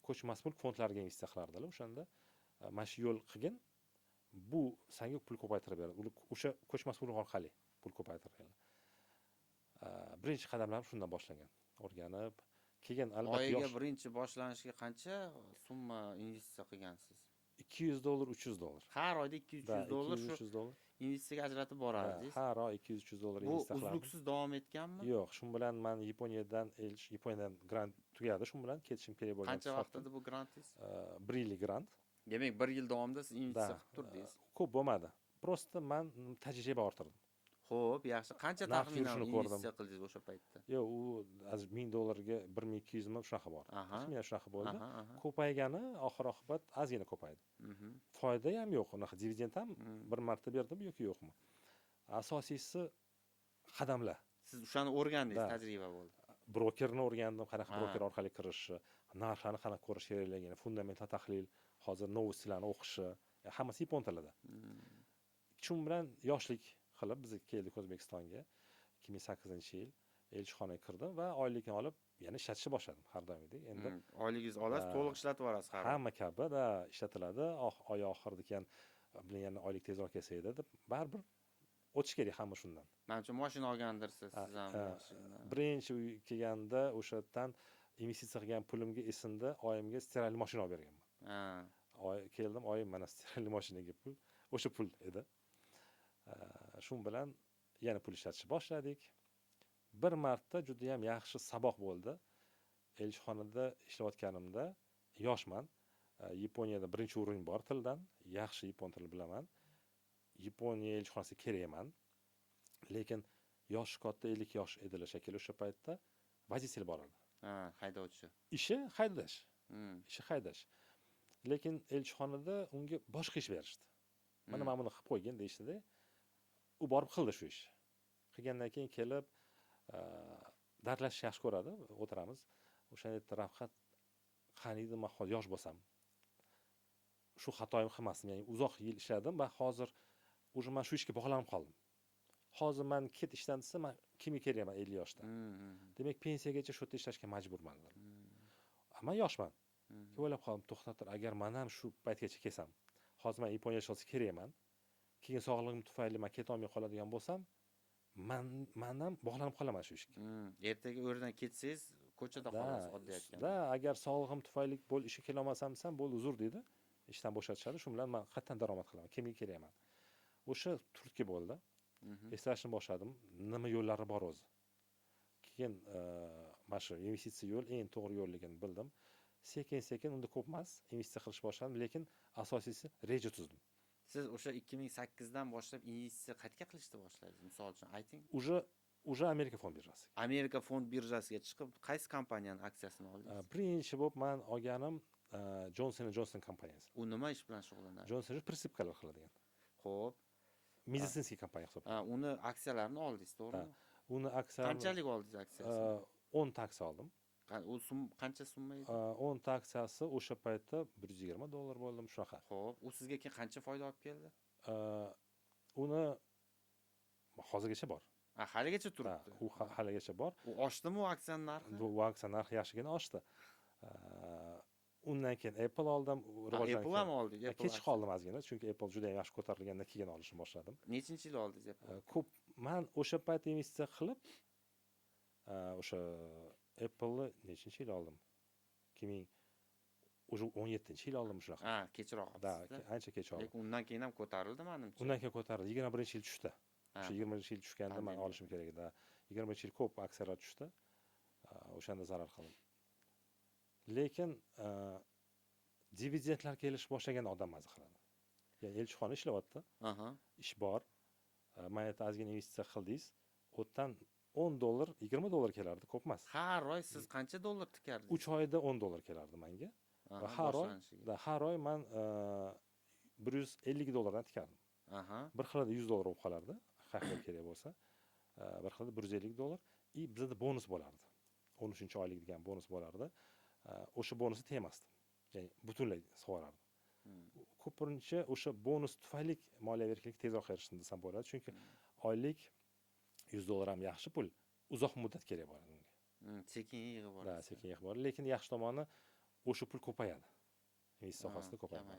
ko'chmas mulk fondlariga investitsiya qilardilar. O'shanda mana shu yo'l qilgin, bu senga pul ko'paytirib beradi. Ular o'sha ko'chmas mulk orqali pul ko'paytirgan. Birinchi qadamlarim shundan boshlangan. O'rganib, keyin albatta oyiga birinchi boshlanishiga qancha summa investitsiya qilgansiz? $200, $300. Har oyda $200-300 shu $200 investitsiyaga ajratib borardingiz. Har oy $200-300 Bu investitsiya qilardim. uzluksiz davom etganmi? Yo'q, shu bilan men Yaponiyadan grant tugadi, shu bilan ketishim kerak bo'lgan. Qancha vaqt edi bu grantingiz? 1 yillik grant. Demak, 1 yil davomida siz investitsiya qilib turdingiz. Ko'p bo'lmadi. Prosta men tajriba orttirdim. Xo'p, yaxshi. Qancha taxminan investitsiya qildingiz o'sha paytda? Yo'q, u $1000 ga 1200 mi shunaqa bor. Taxminan shunaqa bo'ldi. Ko'paygani oxir oqibat ozgina ko'paydi. Foyda ham yo'q, unaqa dividend ham bir marta berdim yoki yo'qmi. Asosiysi qadamlar. Siz o'shani o'rgandingiz, tajriba bo'ldi. Brokerni o'rgandim, qanaqa broker orqali kirishi, narxlarni qanaqa ko'rish kerakligini, fundamental tahlil, hozir novostilarni o'qishi, hammasi yapon tilida. Shu bilan yoshlik qilib biz keldik O'zbekistonga 2008-yil elchixonaga kirdim va oylikni olib yana ishlatishni boshladim har doimgidek. Endi oyligingiz olasiz, to'liq ishlatib yuborasiz har. Hamma kabi ishlatiladi. Oy oxirida keyin yana oylik tezroq kelsa edi deb baribir o'tish kerak hamma shundan. Menimcha mashina olgandirsiz siz ham mashina. Birinchi uy kelganda o'sha yerdan investitsiya qilgan pulimga esimda oyimga stiralli mashina olib berganman. Keldim, oyim mana stiralli mashinaga pul, o'sha pul edi. Shu bilan yana pul ishlatishni boshladik. Bir marta juda ham yaxshi saboq bo'ldi. Elchixonada ishlayotganimda yoshman. Yaponiyada birinchi o'rin bor tildan, yaxshi yapon tilini bilaman. Yaponiya elchixonasiga kerakman. Lekin yosh katta 50 yosh edilar shekilli o'sha paytda vazisel boradi. Haydovchi. Ishi haydash. Ishi haydash. Lekin elchixonada unga boshqa ish berishdi. Mana men buni qilib qo'ygin deyishdi-da. U borib qildi shu ishni. Qilgandan keyin kelib dardlashishni yaxshi ko'radi, o'tiramiz. O'shanda Ravqat qaniydi men hozir yosh bo'lsam, shu xatoyim qilmasdim. Ya'ni uzoq yil ishladim va hozir o'sha men shu ishga bog'lanib qoldim. Hozir men ket ishdan desa, men kimga kerakman 50 yoshda. Demak, pensiyagacha shu yerda ishlashga majburman. Men yoshman. O'ylab qoldim, to'xtatir, agar men ham shu paytgacha kelsam, hozir men Yaponiya yashashga kerakman. Keyin sog'lig'im tufayli men keta olmay qoladigan bo'lsam, man ham bog'lanib qolaman shu ishga. Ertaga o'rnidan ketsangiz, ko'chada qolasiz oddiy aytganda. Agar sog'lig'im tufayli ishga kela olmasam desam, bo'ldi, uzr deydi. Ishdan bo'shatishadi. Shu bilan men qayerdan daromad qilaman? Kimga kerakman? O'sha turtki bo'ldi. Eslashni boshladim. Nima yo'llari bor o'zi. Keyin mana shu investitsiya yo'l eng to'g'ri yo'lligini bildim. Sekin-sekin unda ko'p emas investitsiya qilish boshladim, lekin asosiysi reja tuzdim. Siz o'sha 2008 dan boshlab investitsiya qayerga qilishni boshladingiz? Misol uchun ayting. Уже Amerika fond birjasi. Amerika fond birjasiga chiqib, qaysi kompaniyaning aksiyasini oldingiz? Birinchi bo'lib men olganim Johnson & Johnson kompaniyasi. U nima ish bilan shug'ullanadi? Johnson prinsipkalar qiladigan. Xo'p. Meditsinskiy kompaniya hisoblanadi. Uni aksiyalarini oldingiz, to'g'rimi? Uni aksiyalarini Qanchalik oldingiz aksiyasini? 10 ta aksiya oldim. U qancha summa edi? 10 ta aksiyasi o'sha paytda $120 bo'ldi, shunaqa. Xo'p, u sizga keyin qancha foyda olib keldi? Uni hozirgacha bor. Haligacha turibdi. U haligacha bor. U oshdimi u aksiyaning narxi? Bu aksiya narxi yaxshigina oshdi. Undan keyin Apple oldim. Apple ham oldingiz? Kech qoldim ozgina, chunki Apple juda ham yaxshi ko'tarilgandan keyin olishni boshladim. Nechinchi yil oldingiz Apple? Ko'p. Men o'sha payt investitsiya qilib, o'sha Apple'ni nechinchi yil oldim? 2017-yil oldim shunaqa. Kechroq Da, olibsiz. ancha kech oldim. Lekin undan keyin ham ko'tarildi menimcha. Undan keyin ko'tarildi. 21-yil tushdi. O'sha 20-yil tushganda men olishim kerak edi. 20-yil ko'p aksiyalar tushdi. O'shanda zarar qildim. Lekin dividendlar kelish boshlagan odam maza qiladi. Ya'ni elchixona ishlayapti. Ish bor. Mayda ozgina investitsiya qildingiz, o'tdan $10, $20 kelardi, ko'p emas. Har oy siz qancha dollar tikardingiz? 3 oyda $10 kelardi menga. Va har oy men $150 dan tikardim. Bir xilida $100 bo'lib qolardi, qayerga kerak bo'lsa. Bir xilida $150 и bizda bonus bo'lardi. 13-oylik degan bonus bo'lardi. O'sha bonusni temasdim. Ya'ni butunlay sug'orardim. Ko'pincha o'sha bonus tufayli moliyaviy erkinlik tezroq erishdim desam bo'ladi, chunki oylik $100 ham yaxshi pul, uzoq muddat kerak bo'ladi unga. Sekin yig'ib boradi. Sekin yig'ib boradi, lekin yaxshi tomoni o'sha pul ko'payadi. Investitsiya sohasida ko'payadi.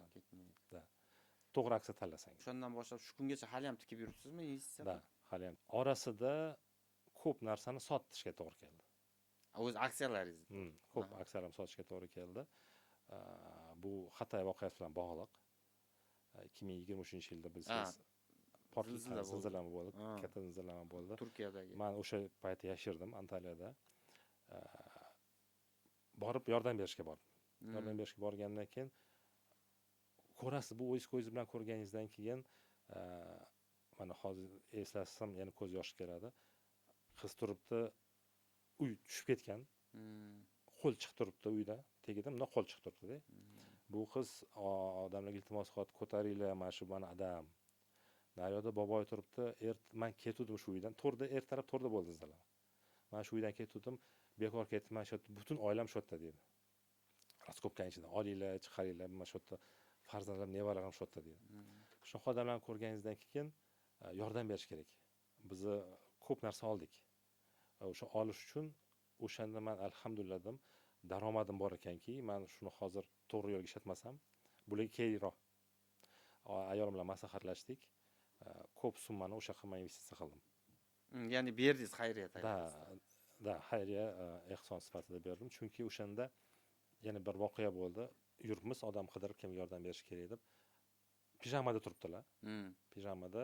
To'g'ri aksiya tanlasangiz. O'shandan boshlab shu kungacha hali ham tikib yuribsizmi investitsiya? Hali ham. Orasida ko'p narsani sotishga to'g'ri keldi. O'z aksiyalaringizni. Ko'p aksiyalarimni sotishga to'g'ri keldi. Bu Xitoy voqeasi bilan bog'liq. 2023-yilda bilsangiz zilzilama bo'ldi, katta zilzilama bo'ldi. Turkiyadagi. Men o'sha paytda yashirdim Antaliyada. Borib yordam berishga bordim. Yordam berishga borgandan keyin ko'rasiz, bu o'z ko'zingiz bilan ko'rganingizdan keyin mana hozir eslasam yana ko'z yosh keladi. Qiz turibdi, uy tushib ketgan. Qo'l chiqib turibdi uyda, tagida bunday qo'l chiqib turibdi-da. Bu qiz odamlarga iltimos qilib ko'taringlar, mana shu meni adam. Naryoqda boboy turibdi, men ketdim shu uydan. To'rda ertalab to'rda bo'ldi zilzila. Men shu uydan ketdim, bekor ketdim, shu butun oilam shu yerda dedi. Raskopkan ichidan olinglar, chiqaringlar, mana shu yerda farzandlarim, nevaralarim shu yerda dedi. Shunaqa odamlarni ko'rganingizdan keyin yordam berish kerak. Biz ko'p narsa oldik. O'sha olish uchun o'shanda men alhamdulillah dedim, daromadim bor ekanki, men shuni hozir to'g'ri yo'lga ishlatmasam, bularga kerakroq. Ayolim bilan maslahatlashdik. Ko'p summani o'sha qilma investitsiya qildim. Ya'ni berdingiz xayriya Da, xayriya ehson sifatida berdim, chunki o'shanda yana bir voqea bo'ldi. Yuribmiz, odam qidirib kimga yordam berish kerak deb pijamada turibdilar. Pijamada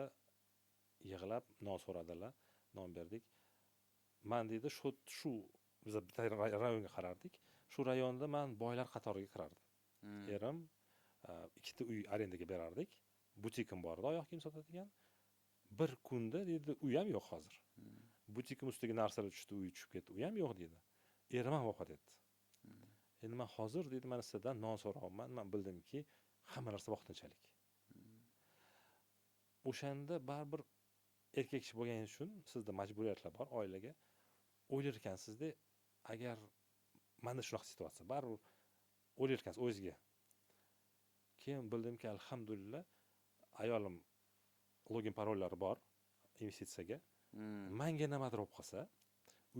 yig'lab non so'radilar, non berdik. Men dedi, shu biz bitta rayonga qarardik. Shu rayonda men boylar qatoriga kirardim. Erim ikkita uy arendaga berardik. Butikim bor edi, oyoq kiyim sotadigan. Bir kunda dedi, uy ham yo'q hozir. Butikim ustiga narsalar tushdi, uy tushib ketdi. Uy ham yo'q dedi. Erim ham vafot etdi. Endi men hozir dedi, men sizdan non so'rayapman. Men bildimki, hamma narsa vaqtinchalik. O'shanda baribir erkak kishi bo'lganingiz uchun sizda majburiyatlar bor oilaga. O'ylar ekansizda, agar menda shunaqa situatsiya baribir o'ylar ekansiz o'zingizga. Keyin bildimki, alhamdulillah, ayolim login parollari bor investitsiyaga. Menga nimadir bo'lib qolsa,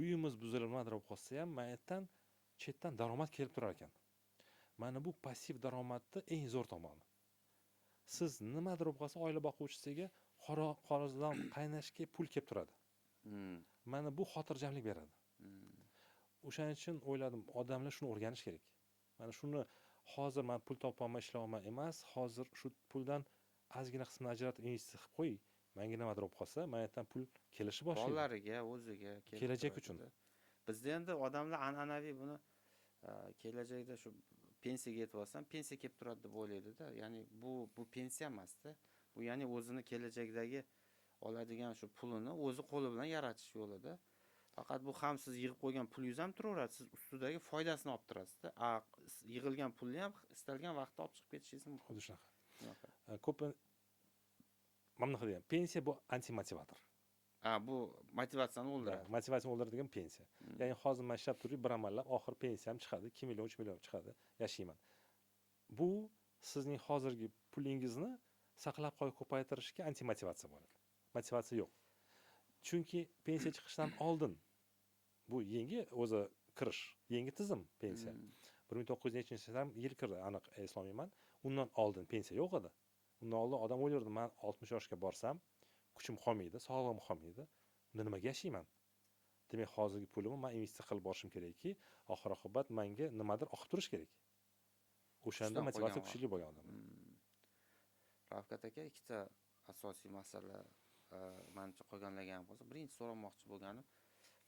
uyimiz buzilib nimadir bo'lib qolsa ham, mendan chetdan daromad kelib turar ekan. Mana bu passiv daromadning eng zo'r tomoni. Siz nimadir bo'lib qolsa, oila boquvchisiga qorozdan qaynashga pul kelib turadi. Mana bu xotirjamlik beradi. O'shaning uchun o'yladim, odamlar shuni o'rganish kerak. Mana shuni hozir men pul topolmay ishlayapman emas, hozir shu puldan ozgina qismini ajratib investitsiya qilib qo'y. Menga nimadir bo'lib qolsa, men yerdan pul kelishni boshlaydi. Bolalariga, o'ziga kelib Kelajak turadi. uchun. Bizda endi odamlar an'anaviy buni kelajakda shu pensiyaga yetib olsam, pensiya kelib turadi deb o'ylaydi-da. Ya'ni bu pensiya emas-da. Bu ya'ni o'zini kelajakdagi oladigan shu pulini o'zi qo'li bilan yaratish yo'lida. Faqat bu ham siz yig'ib qo'ygan pulingiz ham turaveradi. Siz ustidagi foydasini olib turasiz-da. Yig'ilgan pulni ham istalgan vaqtda olib chiqib ketishingiz mumkin. Xuddi shunaqa. Ko'p mana degan pensiya bu antimotivator. Bu motivatsiyani o'ldiradi. Motivatsiyani o'ldiradigan pensiya. Ya'ni hozir men ishlab turib, bir amallab oxir pensiyam chiqadi, 2 million, 3 million chiqadi, yashayman. Bu sizning hozirgi pulingizni saqlab qo'yib ko'paytirishga antimotivatsiya bo'ladi. Motivatsiya yo'q. Chunki pensiya chiqishdan oldin bu yangi o'zi kirish, yangi tizim pensiya. 1900-yil kirdi, aniq eslolmayman. Undan oldin pensiya yo'q edi. Undan oldin odam o'ylardi, men 60 yoshga borsam, kuchim qolmaydi, sog'lig'im qolmaydi. Unda nimaga yashayman? Demak, hozirgi pulimni men investitsiya qilib borishim kerakki, oxir-oqibat menga nimadir oqib turish kerak. O'shanda motivatsiya kuchli bo'lgan odam. Ravkat aka, ikkita asosiy masala menimcha qolganligi ham bo'lsa, birinchi so'ramoqchi bo'lganim,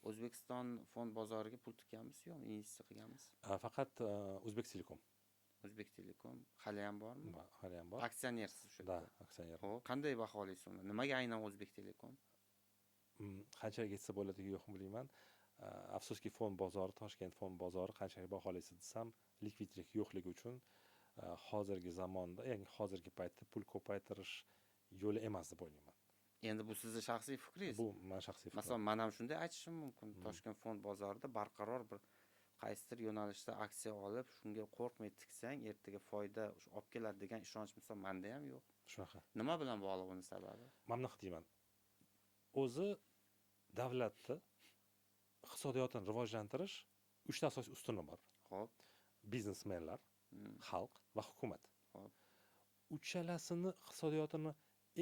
O'zbekiston fond bozoriga pul tikkanmiz yo'qmi, investitsiya qilganmiz? Faqat O'zbek Telekom. O'zbek Telekom hali ham bormi? Hali ham bor. Aksionersiz shu. Da, aksioner. Xo'p, qanday baholaysiz uni? Nimaga aynan O'zbek Telekom? Qanchaga yetsa bo'ladi yo'qmi bilmayman. Afsuski fond bozori, Toshkent fond bozori qanchaga baholaysiz desam, likvidlik yo'qligi uchun hozirgi zamonda, ya'ni hozirgi paytda pul ko'paytirish yo'li emas deb o'ylayman. Endi bu sizning shaxsiy fikringiz. Bu men shaxsiy fikrim. Masalan, men ham shunday aytishim mumkin. Toshkent fond bozorida barqaror bir qaysidir yo'nalishda aksiya olib, shunga qo'rqmay tiksang, ertaga foyda olib keladi degan ishonch misol menda ham yo'q. Shunaqa. Nima bilan bog'liq uning sababi? Men nima deyman? O'zi davlatni iqtisodiyotini rivojlantirish 3 ta asosiy ustuni bor. Xo'p, Biznesmenlar, xalq va hukumat. Xo'p. Uchalasini iqtisodiyotini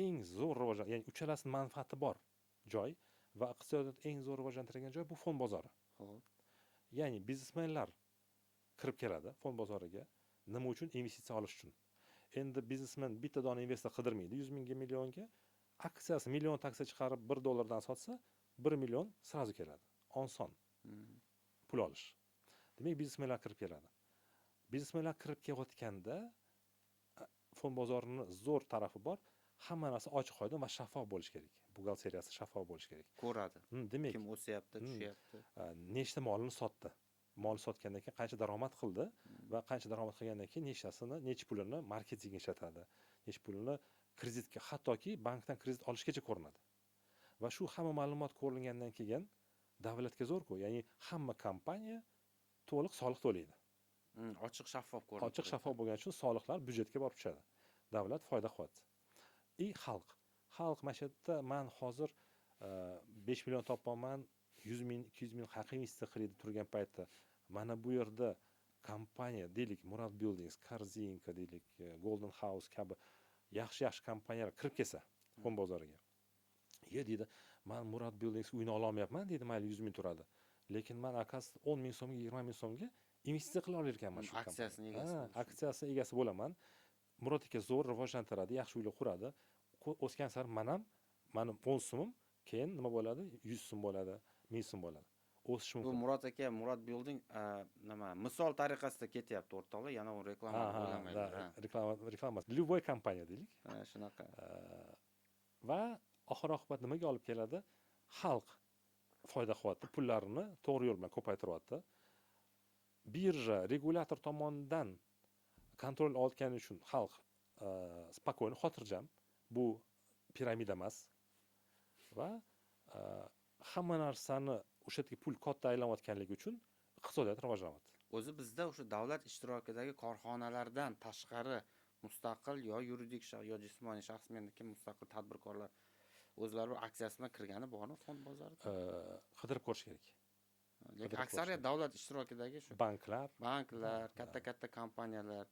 eng zo'r rivojlantirish, ya'ni uchalasining manfaati bor joy va iqtisodiyotni eng zo'r rivojlantirgan joy bu fond bozori. Xo'p. Ya'ni biznesmenlar kirib keladi fond bozoriga. Nima uchun? Investitsiya olish uchun. Endi biznesmen bitta dona investor qidirmaydi 100 mingga, millionga. Aksiyasi million taksiya chiqarib $1 sotsa, 1 million srazu keladi. Oson. Pul olish. Demak, biznesmenlar kirib keladi. Biznesmenlar kirib kelayotganda fond bozorining zo'r tarafi bor. Hamma narsa ochiq-oydin va shaffof bo'lishi kerak. Buxgalteriyasi shaffof bo'lishi kerak. Ko'radi. Demak, Kim o'syapti, tushyapti. nechta molini sotdi. Mol sotgandan keyin qancha daromad qildi va qancha daromad qilgandan keyin necha pulini marketingga ishlatadi, necha pulini kreditga, hattoki bankdan kredit olishgacha ko'rinadi. Va shu hamma ma'lumot ko'rilgandan keyin davlatga zo'r-ku, ya'ni hamma kompaniya to'liq soliq to'laydi. Ochiq shaffof ko'rinadi. Ochiq shaffof bo'lgani uchun soliqlar byudjetga borib tushadi. Davlat foyda qilyapti. Xalq. Xalq mashhurda men hozir 5 million topolman, 100 ming, 200 ming haqiqiy investitsiya qilib turgan paytda mana bu yerda kompaniya deylik, Murad Buildings, Korzinka deylik, Golden House kabi yaxshi kompaniyalar kirib kelsa fond bozoriga. Deydi, men Murad Buildings uyini ola olmayapman, deydi, mayli 100 ming turadi. Lekin men akasi 10 ming so'mga, 20 ming so'mga investitsiya qila olar ekanman shu aksiyasining egasi. Aksiyasi egasi bo'laman. Murod aka zo'r rivojlantiradi, yaxshi uylar quradi. O'sgan sari mening 10 so'mim keyin nima bo'ladi? 100 so'm bo'ladi, 1000 so'm bo'ladi. O'sish mumkin. Bu Murod aka, Murad Building nima, misol tariqasida ketyapti o'rtoqlar, yana u reklama o'ylamaydi. Reklama. Любой kompaniya deylik. Shunaqa. Va oxir-oqibat nimaga olib keladi? Xalq foyda qilyapti, pullarini to'g'ri yo'l bilan ko'paytiryapti. Birja regulyator tomonidan kontrol olgani uchun xalq spokойно, xotirjam. Bu piramida emas. Va hamma narsani o'sha yerga pul katta aylanayotganligi uchun iqtisodiyot rivojlanyapti. O'zi bizda o'sha davlat ishtirokidagi korxonalardan tashqari mustaqil yo yuridik shaxs yo jismoniy shaxs mendagi mustaqil tadbirkorlar o'zlari bir aksiyasi bilan kirgani bormi fond bozorida? Qidirib ko'rish kerak. Lekin aksariyat davlat ishtirokidagi shu banklar, katta kompaniyalar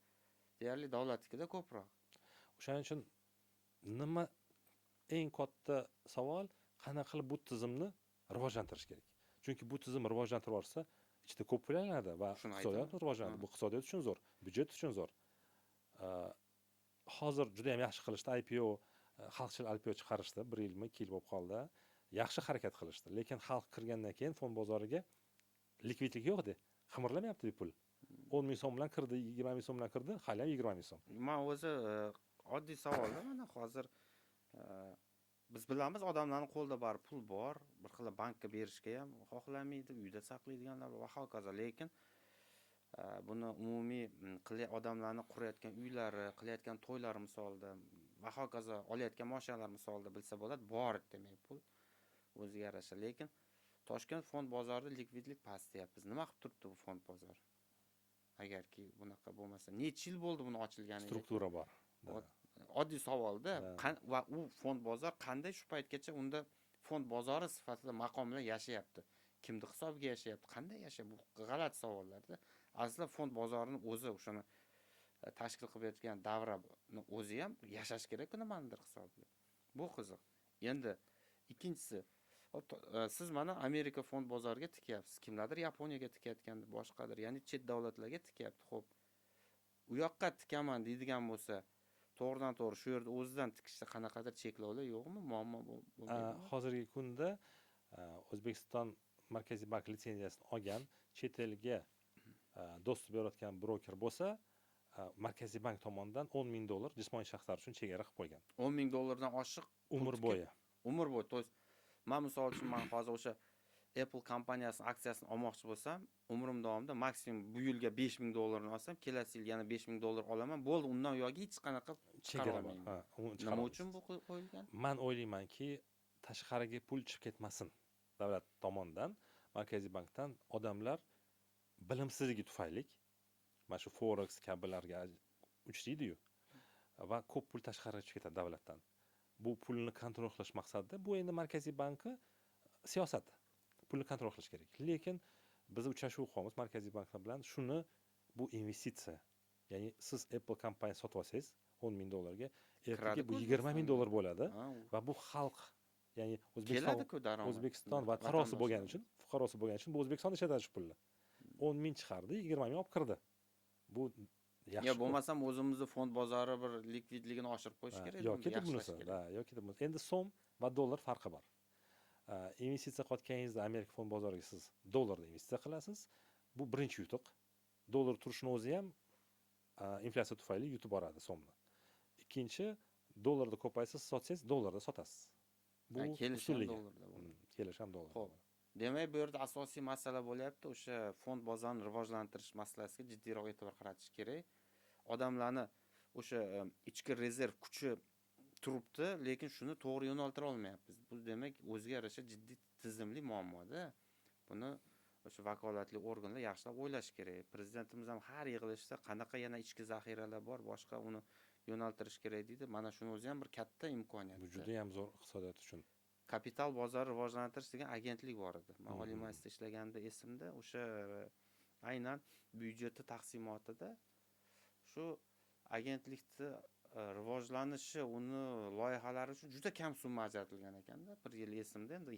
deyarli davlatnikida ko'proq. O'shaning uchun nima eng katta savol, qanaqa qilib bu tizimni rivojlantirish kerak. Chunki bu tizim rivojlantirib yuborsa, ichida ko'p pul aylanadi va Shuni iqtisodiyot aytaman. rivojlanadi. Ha. Bu iqtisodiyot uchun zo'r, byudjet uchun zo'r. Hozir juda ham yaxshi qilishdi IPO, xalqchil IPO chiqarishdi, 1 yilmi, 2 yil bo'lib qoldi. Yaxshi harakat qilishdi, lekin xalq kirgandan keyin fond bozoriga likvidlik yo'q edi. Qimirlamayapti pul. 10 ming so'm bilan kirdi, 20 ming so'm bilan kirdi, hali ham 20 ming so'm. Men o'zi oddiy savolda mana hozir biz bilamiz odamlarning qo'lida bor pul bor, bir xil bankka berishga ham xohlamaydi, uyda saqlaydiganlar va hokazo. Lekin buni umumiy odamlarni qurayotgan uylari, qilayotgan to'ylari misolida va hokazo olayotgan mashinalar misolida bilsa bo'ladi, bor demak pul o'ziga yarasha. Lekin Toshkent fond bozorida likvidlik past deyapmiz. Nima qilib turibdi bu fond bozori? Agarki bunaqa bo'lmasa, necha yil bo'ldi buni ochilganiga? Struktura bor. Oddiy savolda va u fond bozor qanday shu paytgacha unda fond bozori sifatida maqom bilan yashayapti? Kimning hisobiga yashayapti? Qanday yashayapti? Bu g'alati savollarda. Aslida fond bozorining o'zi o'shani tashkil qilib bergan davrani o'zi ham yashash kerak-ku nimanidir hisobiga. Bu qiziq. Endi ikkinchisi, siz mana Amerika fond bozoriga tikyapsiz. Kimlardir Yaponiyaga tikayotgandi, boshqadir, ya'ni chet davlatlarga tikyapti. Xo'p, u yoqqa tikaman deydigan bo'lsa, to'g'ridan to'g'ri shu yerda o'zidan tikishda qanaqadir cheklovlar yo'qmi? Muammo bo'lmaydimi? Hozirgi kunda O'zbekiston Markaziy bank litsenziyasini olgan, chet elga dostуп berayotgan broker bo'lsa, Markaziy bank tomonidan 10 ming dollar jismoniy shaxslar uchun chegara qilib qo'ygan. 10 ming dollardan oshiq Umr bo'yi. Umr bo'yi. To есть men misol uchun hozir o'sha Apple kompaniyasining aksiyasini olmoqchi bo'lsam, umrim davomida maksimum bu yilga 5 ming dollarni olsam, kelasi yil yana 5 ming dollar olaman. Bo'ldi, undan yo'q hech qanaqa chegara bor. Nima uchun bu qo'yilgan? Men o'ylaymanki, tashqariga pul chiqib ketmasin. Davlat tomonidan, Markaziy bankdan odamlar bilimsizligi tufayli mana shu forex kabilarga uchraydi-yu va ko'p pul tashqariga chiqib ketadi davlatdan. Bu pulni kontrol qilish maqsadida bu endi Markaziy banki siyosati. Pulni kontrol qilish kerak. Lekin biz uchrashuv qilamiz Markaziy banklar bilan, shuni bu investitsiya. Ya'ni siz Apple kompaniyasini sotib olsangiz 10 ming dollarga, ertaga bu 20 ming dollar bo'ladi va bu xalq, ya'ni O'zbekiston va fuqarosi bo'lgani uchun bu O'zbekistonda ishlatadi shu pulni. 10 ming chiqardi, 20 ming olib kirdi. Bu yaxshi. Ya bo'lmasam o'zimizni fond bozori bir likvidligini oshirib qo'yish kerak. Yoki bunisi, yoki bunisi. Endi so'm va dollar farqi bor. Investitsiya qilayotganingizda Amerika fond bozoriga siz dollarda investitsiya qilasiz. Bu birinchi yutuq. Dollar turishini o'zi ham inflyatsiya tufayli yutib boradi so'mni. Ikkinchi, dollarda ko'paysa sotsangiz dollarda sotasiz. Bu kelishgan dollarda bo'ladi. Kelishgan dollar. Xo'p. Demak, bu yerda asosiy masala bo'lyapti, o'sha fond bozorini rivojlantirish masalasiga jiddiyroq e'tibor qaratish kerak. Odamlarni o'sha ichki rezerv kuchi turibdi, lekin shuni to'g'ri yo'naltira olmayapmiz. Bu demak o'ziga yarasha jiddiy tizimli muammoda. Buni o'sha vakolatli organlar yaxshilab o'ylash kerak. Prezidentimiz ham har yig'ilishda qanaqa yana ichki zaxiralar bor, boshqa uni yo'naltirish kerak deydi. Mana shuni o'zi ham bir katta imkoniyat. Bu juda ham zo'r iqtisodiyot uchun. Kapital bozori rivojlantirish degan agentlik bor edi. Men Oliy Majlisda ishlaganimda esimda, o'sha aynan byudjeti taqsimotida shu agentlikni rivojlanishi, uni loyihalari uchun juda kam summa ajratilgan ekanda. Bir yil esimda, endi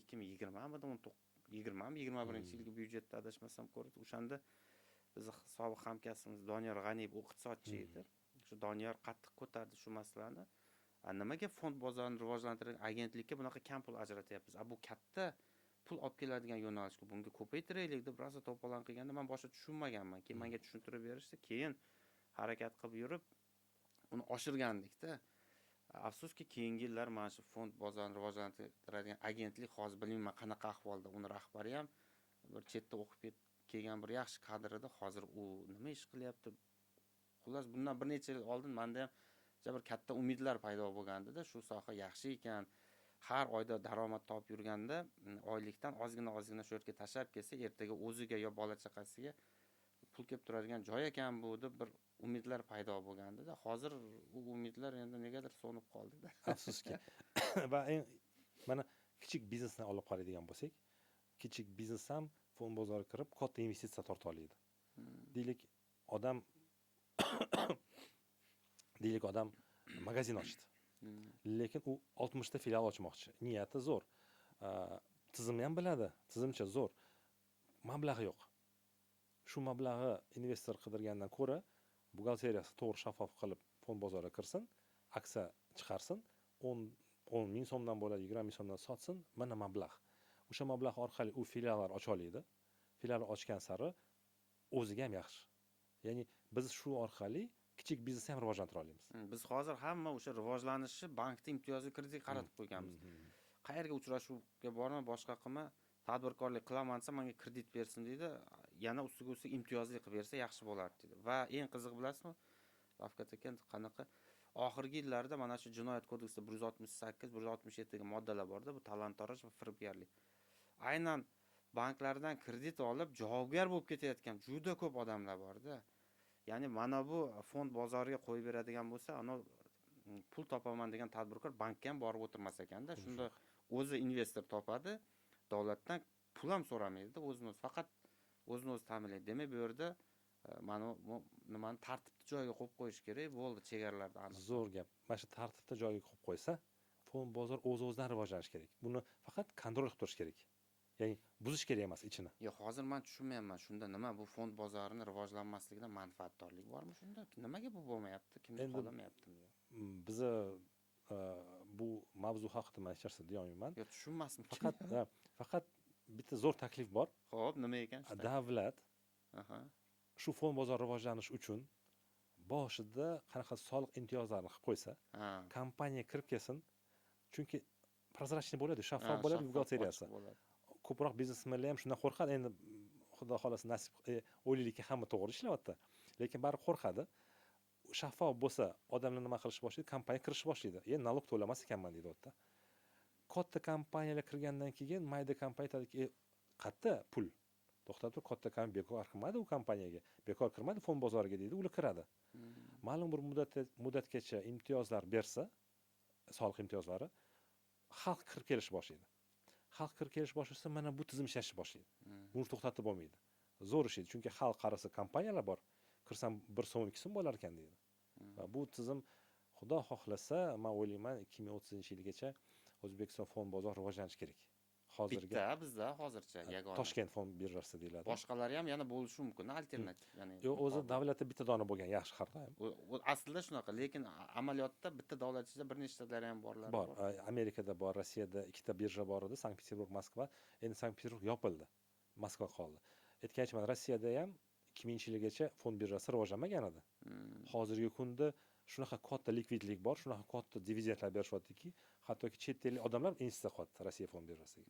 2021-yilgi byudjetda adashmasam ko'rdi. O'shanda bizning sobiq hamkasbimiz Doniyor G'aniyev iqtisodchi edi. Shu Doniyor qattiq ko'tardi shu masalani. Nimaga fond bozorini rivojlantirgan agentlikka bunaqa kam pul ajratyapmiz? Bu katta pul olib keladigan yo'nalish-ku. Bunga ko'paytiraylik deb rosa to'polon qilganda men boshqa tushunmaganman. Keyin menga tushuntirib berishdi. Keyin harakat qilib yurib uni oshirgandik-da. Afsuski, keyingi yillar mana shu fond bozorini rivojlantiradigan agentlik hozir bilmayman qanaqa ahvolda. Uni rahbari ham bir chetda o'qib kelgan bir yaxshi kadr edi. Hozir u nima ish qilyapti? Xullas, bundan bir necha yil oldin menda ham bir katta umidlar paydo bo'lganda, shu soha yaxshi ekan, har oyda daromad topib yurganda, oylikdan ozgina shu yerga tashlab kelsa, ertaga o'ziga yo bola chaqasiga pul kelib turadigan joy ekan bu deb bir umidlar paydo bo'lganda, hozir u umidlar endi negadir so'nib qoldi-da. Afsuski. Va mana kichik biznesni olib qaraydigan bo'lsak, kichik biznes ham fond bozoriga kirib katta investitsiya torta oladi. Deylik odam magazin ochdi. Lekin u 60 ta filial ochmoqchi. Niyati zo'r. tizimni ham biladi, tizimcha zo'r. Mablag'i yo'q. Shu mablag'i investor qidirgandan ko'ra, buxgalteriyasi to'g'ri shaffof qilib fond bozoriga kirsin, aksiya chiqarsin, 10 ming so'mdan bo'ladi, 20 ming so'mdan sotsin, mana mablag'. O'sha mablag' orqali u filiallar ocha oladi. Filial ochgan sari o'ziga ham yaxshi. Ya'ni biz shu orqali kichik biznesni ham rivojlantira olamiz. Biz hozir hamma o'sha rivojlanishi bankda imtiyozli kreditga qaratib qo'yganmiz. Qayerga uchrashuvga borma, boshqa qilma, tadbirkorlik qilaman desa, menga kredit bersin deydi. Yana ustiga imtiyozli qilib bersa yaxshi bo'lardi dedi. Va eng qiziq bilasizmi? Ravkat aka qanaqa oxirgi yillarda mana shu jinoyat kodeksida 168, 167 ga moddalar borda, bu talon-toroj va firibgarlik. Aynan banklardan kredit olib javobgar bo'lib ketayotgan juda ko'p odamlar borda. Ya'ni mana bu fond bozoriga qo'yib beradigan bo'lsa, ana pul topaman degan tadbirkor bankka ham borib o'tirmas ekanda. Shunda o'zi investor topadi, davlatdan pul ham so'ramaydi, o'zini faqat o'zini o'zi ta'minlaydi. Demak, bu yerda mana nimani tartibli joyiga qo'yib qo'yish kerak, bo'ldi, chegaralarda aniq. Zo'r gap. Mana shu tartibda joyiga qo'yib qo'ysa, fond bozor o'z-o'zidan rivojlanishi kerak. Buni faqat kontrol qilib turish kerak. Ya'ni buzish kerak emas ichini. Yo'q, hozir men tushunmayapman. Shunda nima bu fond bozorini rivojlanmasligidan manfaatdorlik bormi shunda? Nimaga bu bo'lmayapti? Kimga qolamayapti? Biza bu mavzu haqida men hech narsa deya olmayman. Yo'q, tushunmasdim. Faqat bitta zo'r taklif bor. Xo'p, nima ekan? Davlat shu fond bozori rivojlanishi uchun boshida qanaqa soliq imtiyozlarini qilib qo'ysa, kompaniya kirib kelsin. Chunki prozrachniy bo'ladi, shaffof bo'ladi buxgalteriyasi. Ko'proq biznesmenlar ham shundan qo'rqadi. Endi xudo xolasa nasib o'ylaylikka hamma to'g'ri ishlayapti. Lekin baribir qo'rqadi. Shaffof bo'lsa, odamlar nima qilish boshlaydi? Kompaniya kirish boshlaydi. Nalog to'lamas ekanman deydi o'tda. Katta kompaniyalar kirgandan keyin mayda kompaniya aytadiki, "Qatta pul?" To'xtab tur, katta kompaniya bekor kirmadi u kompaniyaga. Bekor kirmadi fond bozoriga deydi, ular kiradi. Ma'lum bir muddatgacha imtiyozlar bersa, soliq imtiyozlari xalq kirib kelish boshlaydi. Xalq kirib kelish boshlasa, mana bu tizim ishlashni boshlaydi. Buni to'xtatib bo'lmaydi. Zo'r ishlaydi, chunki xalq qarasa kompaniyalar bor. Kirsam 1 so'm, 2 so'm bo'lar ekan deydi. Va bu tizim xudo xohlasa, men o'ylayman 2030-yilgacha O'zbekiston fond bozori rivojlanishi kerak. Hozirga bitta bizda hozircha yagona Toshkent fond birjasi deyiladi. Boshqalari ham yana bo'lishi mumkin, alternativ, ya'ni. Yo'q, o'zi davlatda bitta dona bo'lgan yaxshi har doim. Aslida shunaqa, lekin amaliyotda bitta davlat ichida bir nechtalari ham borlar. Bor. Amerikada bor, Rossiyada ikkita birja bor edi, Sankt-Peterburg, Moskva. Endi Sankt-Peterburg yopildi. Moskva qoldi. Aytgancha, Rossiyada ham 2000-yilgacha fond birjasi rivojlanmagan edi. Hozirgi kunda shunaqa katta likvidlik bor, shunaqa katta dividendlar berishyaptiki, hattoki chet ellik odamlar investitsiya qilyapti Rossiya fond birjasiga.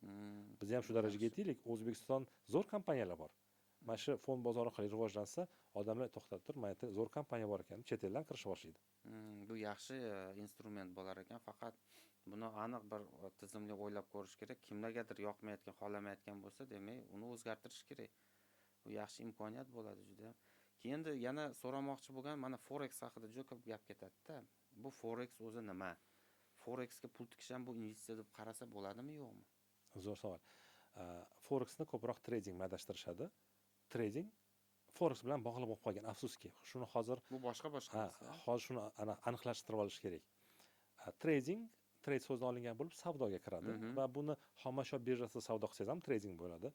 Biz ham shu darajaga yetdik. O'zbekiston zo'r kompaniyalar bor. Mana shu fond bozori orqali rivojlansa, odamlar to'xtab tur, mana bu zo'r kompaniya bor ekan, chet eldan kirish boshlaydi. Bu yaxshi instrument bo'lar ekan, faqat buni aniq bir tizimli o'ylab ko'rish kerak. Kimlargadir yoqmayotgan, xolamayotgan bo'lsa, demak, uni o'zgartirish kerak. Bu yaxshi imkoniyat bo'ladi juda. Keyin yana so'ramoqchi bo'lgan, mana forex haqida juda ko'p gap ketadi-da. Bu forex o'zi nima? Forexga pul tikish ham bu investitsiya deb qarasa bo'ladimi, yo'qmi? Zo'r savol. Forexni ko'proq trading adashtirishadi. Trading forex bilan bog'liq bo'lib qolgan, afsuski. Shuni hozir bu boshqa. Hozir shuni aniqlashtirib olish kerak. Trading, trade so'zidan olingan bo'lib, savdoga kiradi va buni xomashyo birjasida savdo qilsangiz ham trading bo'ladi.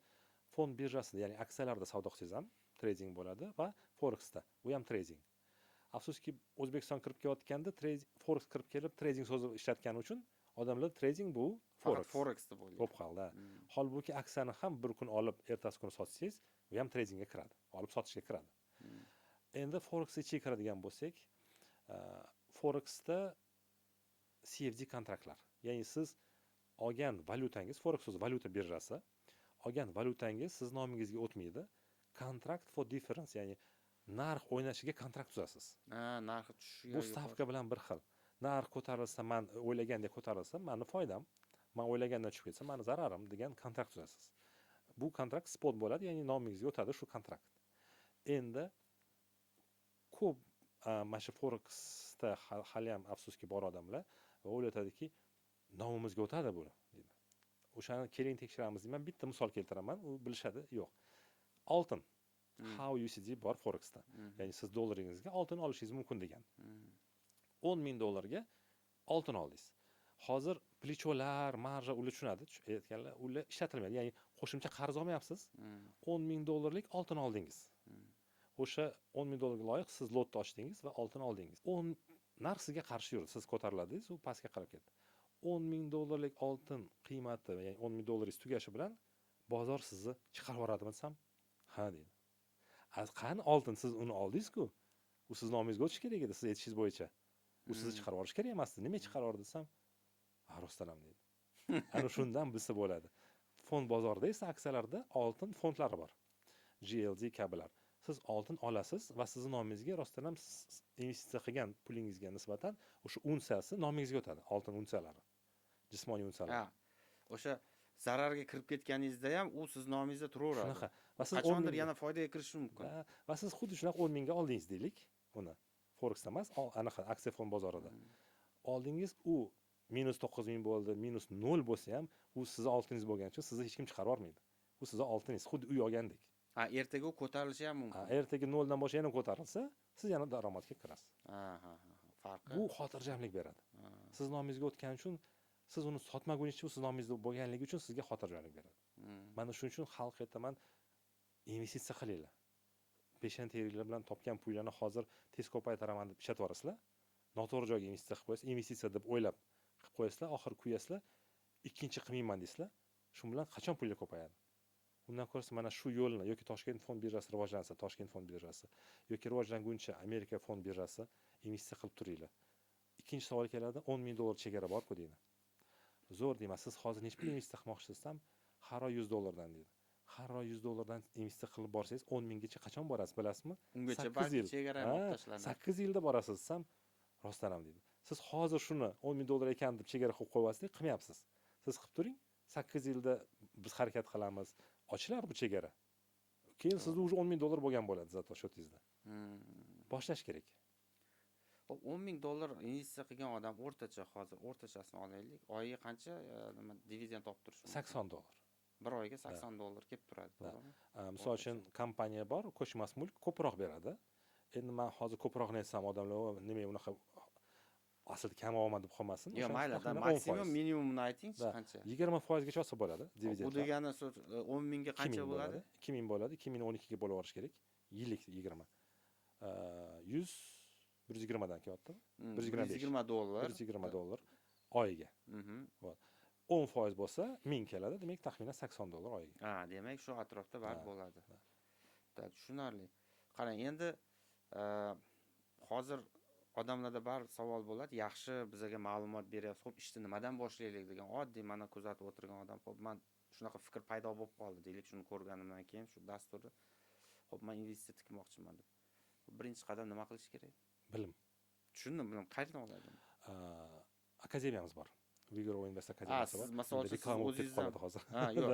Fond birjasida, ya'ni aksiyalarda savdo qilsangiz ham trading bo'ladi va forexda u ham trading. Afsuski O'zbekiston kirib kelayotganda forex kirib kelib trading so'zi ishlatgani uchun odamlar trading bu forex deb o'ylaydi. Bo'lib qoldi. Holbuki aksiyani ham bir kun olib ertasi kuni sotsangiz, u ham tradingga kiradi, olib sotishga kiradi. Endi forex ichiga kiradigan bo'lsak, forexda CFD kontraktlar, ya'ni siz olgan valyutangiz, forex so'zi valyuta birjasi, olgan valyutangiz siz nomingizga o'tmaydi. Contract for difference, ya'ni narx o'ynashiga kontrakt tuzasiz. Narxi tushishi. Bu stavka bilan bir xil. Narx ko'tarilsa, men o'ylagandek ko'tarilsa, meni foydam, men o'ylagandan tushib ketsa, meni zararim degan kontrakt tuzasiz. Bu kontrakt spot bo'ladi, ya'ni nomingizga o'tadi shu kontrakt. Endi ko'p mana shu forexda hali ham afsuski bor odamlar va o'ylayotadiki, nomimizga o'tadi bu deydi. O'shani keling tekshiramiz deyman. Bitta misol keltiraman, u bilishadi. Yo'q. Oltin. How USD bor forexda. Ya'ni siz dollaringizga oltin olishingiz mumkin degan. $10,000 oltin oldingiz. Hozir plicholar, marja ular tushunadi, aytganlar, ular ishlatilmaydi. Ya'ni qo'shimcha qarz olmayapsiz. Hmm. $10,000 oltin oldingiz. O'sha $10,000 loyiq siz lotni ochdingiz va oltin oldingiz. Narx sizga qarshi yurdi. Siz ko'tariladingiz, u pastga qarab ketdi. $10,000 oltin qiymati, ya'ni $10,000 tugashi bilan bozor sizni chiqarib yuboradimi desam, ha deydi. Qani oltin siz uni oldingiz-ku. U siz nomingizga o'tishi kerak edi, siz aytishingiz bo'yicha. U sizni chiqarib yuborish kerak emasdi. Nima chiqarib yubordi desam, ha rostdan ham deydi. Ana shundan bilsa bo'ladi. Fond bozorida esa aksiyalarda oltin fondlari bor. GLD kabilar. Siz oltin olasiz va sizni nomingizga rostdan ham investitsiya qilgan pulingizga nisbatan o'sha unsiyasi nomingizga o'tadi, oltin unsiyalari. Jismoniy unsiyalar. Ha. O'sha zararga kirib ketganingizda ham u siz nomingizda turaveradi. Shunaqa. Va siz Qachondir yana foydaga kirishi mumkin. Va siz xuddi shunaqa 10 mingga oldingiz deylik, uni. Forexda emas, anaqa aksiya fond bozorida. Oldingiz u -9,000 bo'ldi, -0 bo'lsa ham, u sizni oltiningiz bo'lgani uchun sizni hech kim chiqarib yubormaydi. Bu sizni oltiningiz, xuddi uy olgandek. Ha, ertaga u ko'tarilishi ham mumkin. Ertaga 0 dan boshlab yana ko'tarilsa, siz yana daromadga kirasiz. Ha. Farqi. Bu xotirjamlik beradi. Siz nomingizga o'tgani uchun, siz uni sotmagunicha u siz nomingizda bo'lganligi uchun sizga xotirjamlik beradi. Mana shuning uchun xalq aytaman, investitsiya qilinglar. Peshan teringlar bilan topgan pullarni hozir tez ko'paytiraman deb ishlatib yuborasizlar. Noto'g'ri joyga investitsiya qilib qo'yasiz, investitsiya deb o'ylab qilib qo'yasizlar, oxiri kuyasizlar, ikkinchi qilmayman deysizlar. Shu bilan qachon pullar ko'payadi? Undan ko'ra mana shu yo'lni yoki Toshkent fond birjasi rivojlansa, Toshkent fond birjasi yoki rivojlanguncha Amerika fond birjasi investitsiya qilib turinglar. Ikkinchi savol keladi, $10,000 chegara bor-ku deydi. Zo'r deyman, siz hozir nechta pul investitsiya qilmoqchisiz desam, har oy $100 dan deydi. Har oy $100 dan investitsiya qilib borsangiz 10 minggacha qachon borasiz, bilasizmi? Ungacha balki chegara ham tashlanadi. 8 yilda borasiz desam, rostdan ham deydi. Siz hozir shuni $10,000 ekan deb chegara qo'yib qo'yasizlar, qilmayapsiz. Siz qilib turing, 8 yilda biz harakat qilamiz. Ochilar bu chegara. Keyin sizda уже $10,000 bo'lgan bo'ladi zato shotingizda. Boshlash kerak. Xo'p, $10,000 investitsiya qilgan odam o'rtacha hozir o'rtachasini olaylik. Oyiga qancha nima dividend topib turishi mumkin? $80. Bir oyga $80 kelib turadi, to'g'rimi? Misol uchun kompaniya bor, ko'chmas mulk ko'proq beradi. Endi men hozir ko'proqni aytsam odamlar nima unaqa aslida kam olman deb qolmasin. Yo'q, mayli, maksimum minimumni ayting-chi, qancha? 20% gacha olsa bo'ladi dividend. Bu degani 10 mingga qancha bo'ladi? 2000 bo'ladi, 2012 ga bo'lib olish kerak. Yillik 20. 120 dan kelyapti. $120. $120 oyiga. 10% bo'lsa 1000 keladi, demak taxminan $80 oyiga. Ha, demak shu atrofda bar bo'ladi. Tak, tushunarli. Qarang, endi hozir odamlarda bar savol bo'ladi, yaxshi bizga ma'lumot beryapsiz, xo'p ishni nimadan boshlaylik degan oddiy mana kuzatib o'tirgan odam, xo'p men shunaqa fikr paydo bo'lib qoldi deylik, shuni ko'rganimdan keyin shu dasturda xo'p men investitsiya tikmoqchiman deb. Birinchi qadam nima qilish kerak? Bilim. Tushundim, bilim. Qayerdan oladi? Akademiyamiz bor. Vigor Invest akademiyasi bor. Siz masalan siz o'zingizdan hozir. Ha, yo'q.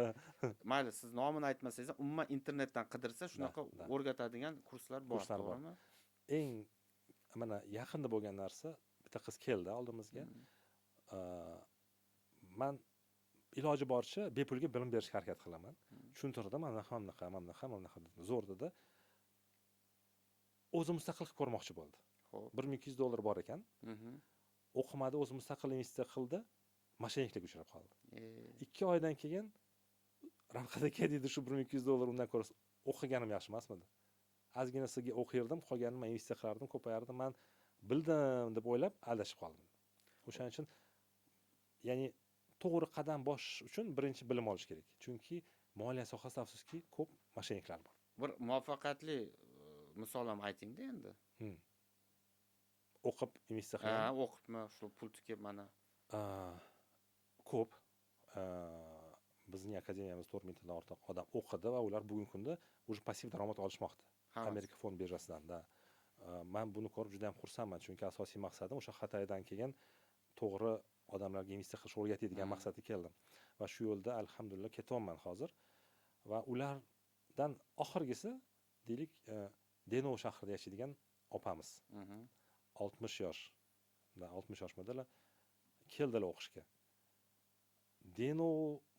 Mayli, siz nomini aytmasangiz, umuman internetdan qidirsa shunaqa o'rgatadigan kurslar bor, to'g'rimi? Eng mana yaqinda bo'lgan narsa, bitta qiz keldi oldimizga. Men iloji boricha bepulga bilim berishga harakat qilaman. Tushuntirdim, mana bunaqa dedim. Zo'r dedi. O'zi mustaqil qilib ko'rmoqchi bo'ldi. Xo'p, $1,200 bor ekan. O'qimadi, o'zi mustaqil investitsiya qildi, mashinlikka uchrab qoldi. 2 oydan keyin Ravqat aka dedi, shu $1,200 undan ko'ra o'qiganim yaxshi emasmidi? Ozginasiga o'qirdim, qolganini men investitsiya qilardim, ko'payardim. Men bildim deb o'ylab aldashib qoldim. O'shaning uchun ya'ni to'g'ri qadam bosish uchun birinchi bilim olish kerak. Chunki moliya sohasida afsuski ko'p mashinliklar bor. Bir muvaffaqiyatli misol ham ayting-da endi. O'qib investitsiya qilgan. Ha, o'qibmi, shu pul tikib mana. Ko'p. Bizning akademiyamiz 4000 tadan ortiq odam o'qidi va ular bugungi kunda уже passiv daromad olishmoqda. Amerika fond birjasidan da. Men buni ko'rib juda ham xursandman, chunki asosiy maqsadim o'sha Xitoydan kelgan to'g'ri odamlarga investitsiya qilish o'rgatadigan maqsadga keldim. Va shu yo'lda alhamdulillah ketyapman hozir. Va ulardan oxirgisi deylik Denov shahrida yashaydigan opamiz. 60 yosh. 60 yoshmadilar. Keldilar o'qishga.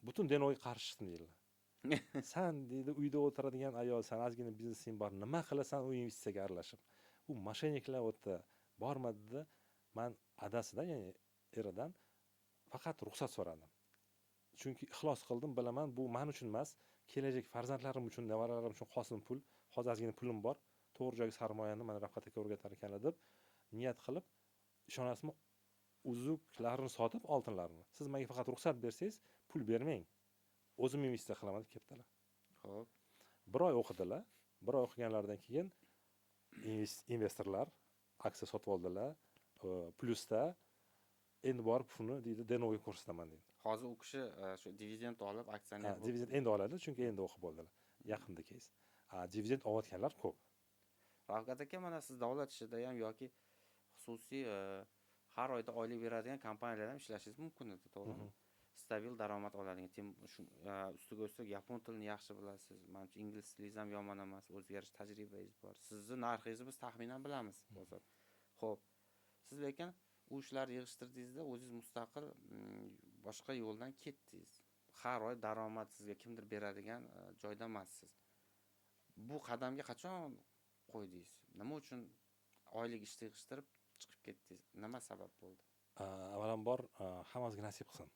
Butun Denovga qarshisin deydilar. Sen deydi uyda o'tiradigan ayol, sen ozgina biznesing bor, nima qilasan u investitsiyaga aralashib? U mashinliklar o'tdi, bormadida men adasidan, ya'ni eradan faqat ruxsat so'radim. Chunki ixlos qildim, bilaman, bu men uchun emas, kelajak farzandlarim uchun, nevaralarim uchun xosin pul, hozir ozgina pulim bor, to'g'ri joyga sarmoyani mana Ravqat aka o'rgatar ekanlar deb niyat qilib, ishonasizmi, uzuklarni sotib, oltinlarini. Siz menga faqat ruxsat bersangiz, pul bermang. O'zim investitsiya qilaman deb kelibdilar. Xo'p. Bir oy o'qidilar. Bir oy o'qiganlaridan keyin investorlar aksiya sotib oldilar. Plyusda endi borib shuni deydi, Denoga ko'rsataman deydi. Hozir u kishi shu dividend olib aksioner bo'lib. Dividend endi oladi, chunki endi o'qib bo'ldilar. Yaqinda keys. Dividend olayotganlar ko'p. Ravqat aka, mana siz davlat ishida ham yoki xususiy har oyda oylik beradigan kompaniyalarda ham ishlashingiz mumkin edi, to'g'rimi? Stabil daromad oladigan, ustiga ustak yapon tilini yaxshi bilasiz. Menimcha ingliz tilingiz ham yomon emas, o'zgarish tajribangiz bor. Sizni narxingizni biz taxminan bilamiz bozor. Xo'p. Siz lekin u ishlarni yig'ishtirdingizda o'zingiz mustaqil boshqa yo'ldan ketdingiz. Har oy daromad sizga kimdir beradigan joyda emassiz. Bu qadamga qachon qo'ydingiz? Nima uchun oylik ishni yig'ishtirib chiqib ketdingiz? Nima sabab bo'ldi? Avvalambor hammasiga nasib qilsin.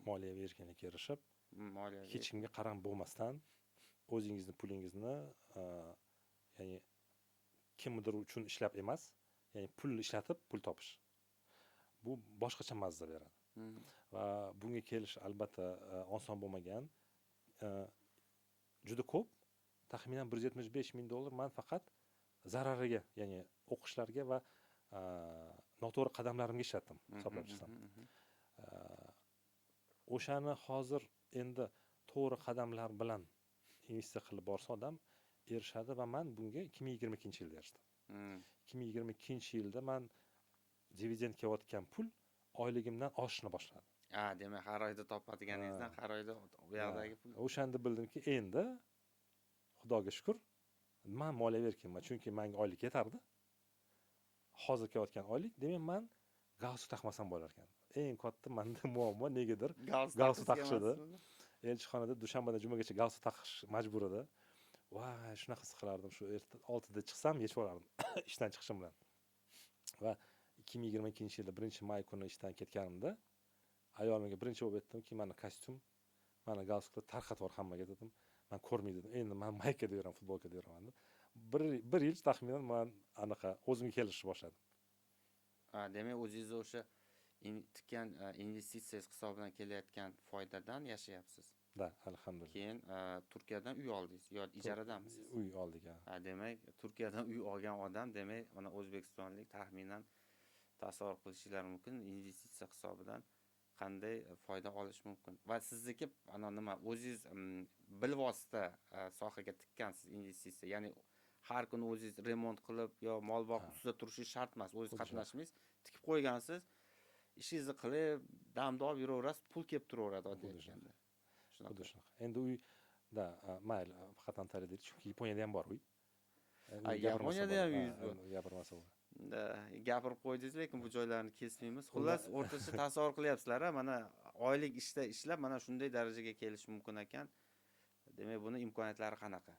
Moliyaviy erkinlikka erishib, hech kimga qaram bo'lmasdan o'zingizni pulingizni, ya'ni kimdir uchun ishlab emas, ya'ni pul ishlatib pul topish. Bu boshqacha mazza beradi. Va bunga kelish albatta oson bo'lmagan. Juda ko'p, taxminan $175,000 men faqat zarariga, ya'ni o'qishlarga va noto'g'ri qadamlarimga ishlatdim, hisoblab chiqsam. O'shani hozir endi to'g'ri qadamlar bilan investitsiya qilib borsa odam erishadi va men bunga 2022-yilda erishdim. 2022-yilda men dividend kelayotgan pul oyligimdan oshishni boshladi. Demak, har oyda topadiganingizdan har oyda u yoqdagi pul. O'shanda bildimki, endi Xudoga shukr, men moliyaviy erkinman, chunki menga oylik yetardi. Hozir kelayotgan oylik, demak men galstuk taqmasam bo'lar ekan. Eng katta menda muammo negadir galstuk taqish edi. Elchixonada dushanbadan jumaga galstuk taqish majbur edi. Voy, shunaqa his qilardim, shu 6da chiqsam yechib olardim ishdan chiqishim bilan. Va 2022-yilda 1-may kuni ishdan ketganimda ayolimga birinchi bo'lib aytdimki, mana kostyum, mana galstukni tarqatib yubor hammaga dedim. Men ko'rmaydi dedim. Endi men maykada yuraman, futbolkada yuraman deb. Bir yil taxminan men anaqa o'zimga kelishni boshladim. Demak, o'zingiz o'sha tikkan investitsiyangiz hisobidan kelayotgan foydadan yashayapsiz. Da, alhamdulillah. Keyin Turkiyadan uy oldingiz yo ijaradamisiz? Uy oldik. Demak, Turkiyadan uy olgan odam, demak, mana o'zbekistonlik taxminan tasavvur qilishingiz mumkin, investitsiya hisobidan qanday foyda olish mumkin. Va sizniki ana nima, o'zingiz bilvosita sohaga tikkansiz investitsiya, ya'ni har kuni o'zingiz remont qilib yo mol boqib ustida turishingiz shart emas, o'zingiz qatnashmingiz, tikib qo'ygansiz, ishingizni qilib, damda olib yuraverasiz, pul kelib turaveradi oddiy aytganda. Xuddi shunaqa. Endi uyda mayli, faqat Antaliyada, chunki Yaponiyada ham bor uy. Yaponiyada ham uyingiz bor. Gapirmasa bo'ladi. Gapirib qo'ydingiz, lekin bu joylarni kesmaymiz. Xullas, o'rtacha tasavvur qilyapsizlar, mana oylik ishda ishlab mana shunday darajaga kelish mumkin ekan. Demak, buni imkoniyatlari qanaqa?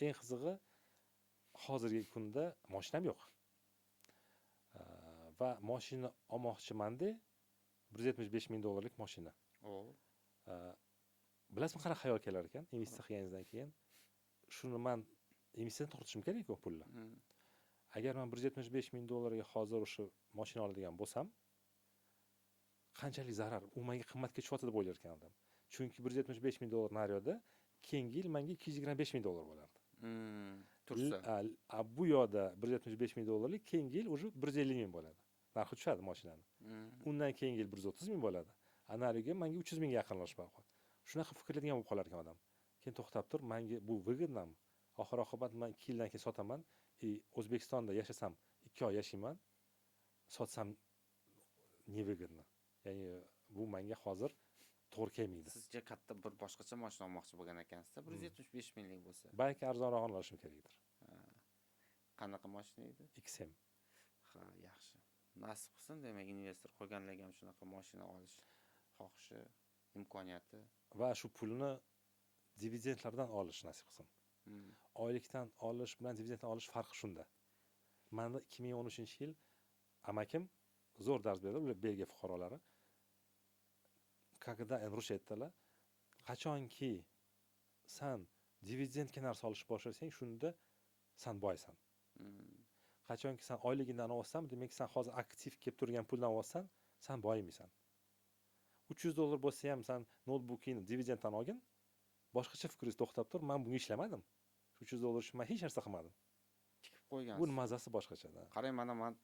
Eng qizig'i, hozirgi kunda mashinam yo'q. Va mashina olmoqchiman-da, $175,000 mashina. Bilasizmi, qanaqa xayol kelar ekan investitsiya qilganingizdan keyin? Shuni men investitsiyadan to'xtatishim kerak-ku pulni. Agar men $175,000 ga hozir o'sha mashina oladigan bo'lsam, qanchalik zarar, u menga qimmatga tushyapti deb o'ylar ekan odam. Chunki $175,000 naryoqda keyingi yil menga $225,000 bo'lardi. Tursa. Bu yoqda $175,000 keyingi yil уже $150,000 bo'ladi. Narxi tushadi mashinani. Undan keyingi yil $130,000 bo'ladi. Anariga menga $300,000 ga yaqinlashib qoladi. Shunaqa fikrlaydigan bo'lib qolar ekan odam. Keyin to'xtab tur, menga bu выгоднami? Oxir-oqibat men 2 yildan keyin sotaman. O'zbekistonda yashasam 2 oy yashayman. Sotsam невыгодно. Ya'ni bu menga hozir to'g'ri kelmaydi. Sizcha katta bir boshqacha mashina olmoqchi bo'lgan ekansiz-da, 175 minglik bo'lsa. Balki arzonroq olishim kerakdir. Qanaqa mashina edi? XM. Yaxshi. Nasib qilsin, demak, investor qo'yganlarga ham shunaqa mashina olish xohishi, imkoniyati va shu pulni dividendlardan olish nasib qilsin. Oylikdan olish bilan dividenddan olish farqi shunda. Menda 2013-yil amakim zo'r dars berdi, ular Belgiya fuqarolari. когда ruscha aytdilar, qachonki san dividendga narsa olishni boshlasang, shunda san boysan. Qachonki san oyligingdan olsan, demak san hozir aktiv kelib turgan puldan olsan, san boymaysan. $300 bo'lsa ham san notebookingni dividenddan olgin, boshqacha fikringiz to'xtab tur, men bunga ishlamadim. $300 uchun men hech narsa qilmadim. Tikib qo'ygansiz. Bu mazasi boshqachada. Qarang, mana men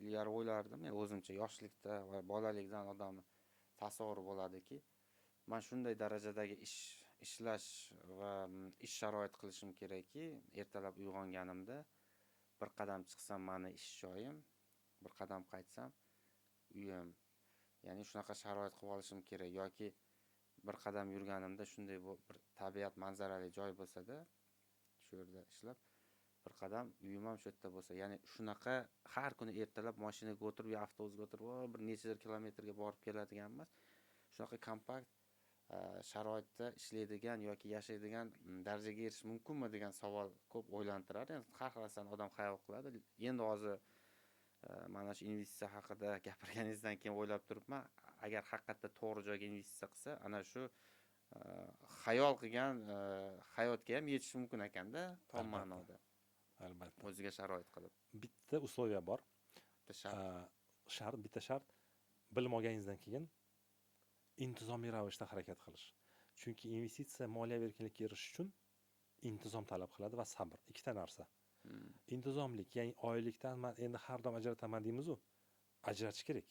ilgari o'ylardim, men o'zimcha yoshlikda va bolalikdan odamni tasavvuri bo'ladiki, men shunday darajadagi ishlash va ish sharoit qilishim kerakki, ertalab uyg'onganimda bir qadam chiqsam meni ish joyim, bir qadam qaytsam uyim. Ya'ni shunaqa sharoit qilib olishim kerak yoki bir qadam yurganimda shunday bir tabiat manzarali joy bo'lsa-da, shu yerda ishlab bir qadam uyim ham shu yerda bo'lsa, ya'ni shunaqa har kuni ertalab mashinaga o'tirib yo avtobusga o'tirib bir necha kilometrga borib keladigan emas. Shunaqa kompakt sharoitda ishlaydigan yoki yashaydigan darajaga erishish mumkinmi degan savol ko'p o'ylantiradi. Endi har xil odam xayol qiladi. Endi hozir mana shu investitsiya haqida gapirganingizdan keyin o'ylab turibman, agar haqiqatda to'g'ri joyga investitsiya qilsa, ana shu xayol qilgan hayotga ham yetish mumkin ekanda, tom ma'noda. Albatta. O'ziga sharoit qilib. Bitta usloviya bor. Bitta shart bilim olganingizdan keyin intizomiy ravishda harakat qilish. Chunki investitsiya moliyaviy erkinlikka erishish uchun intizom talab qiladi va sabr. Ikkita narsa. Intizomlik, ya'ni oylikdan men endi har doim ajrataman deymiz-ku. Ajratish kerak.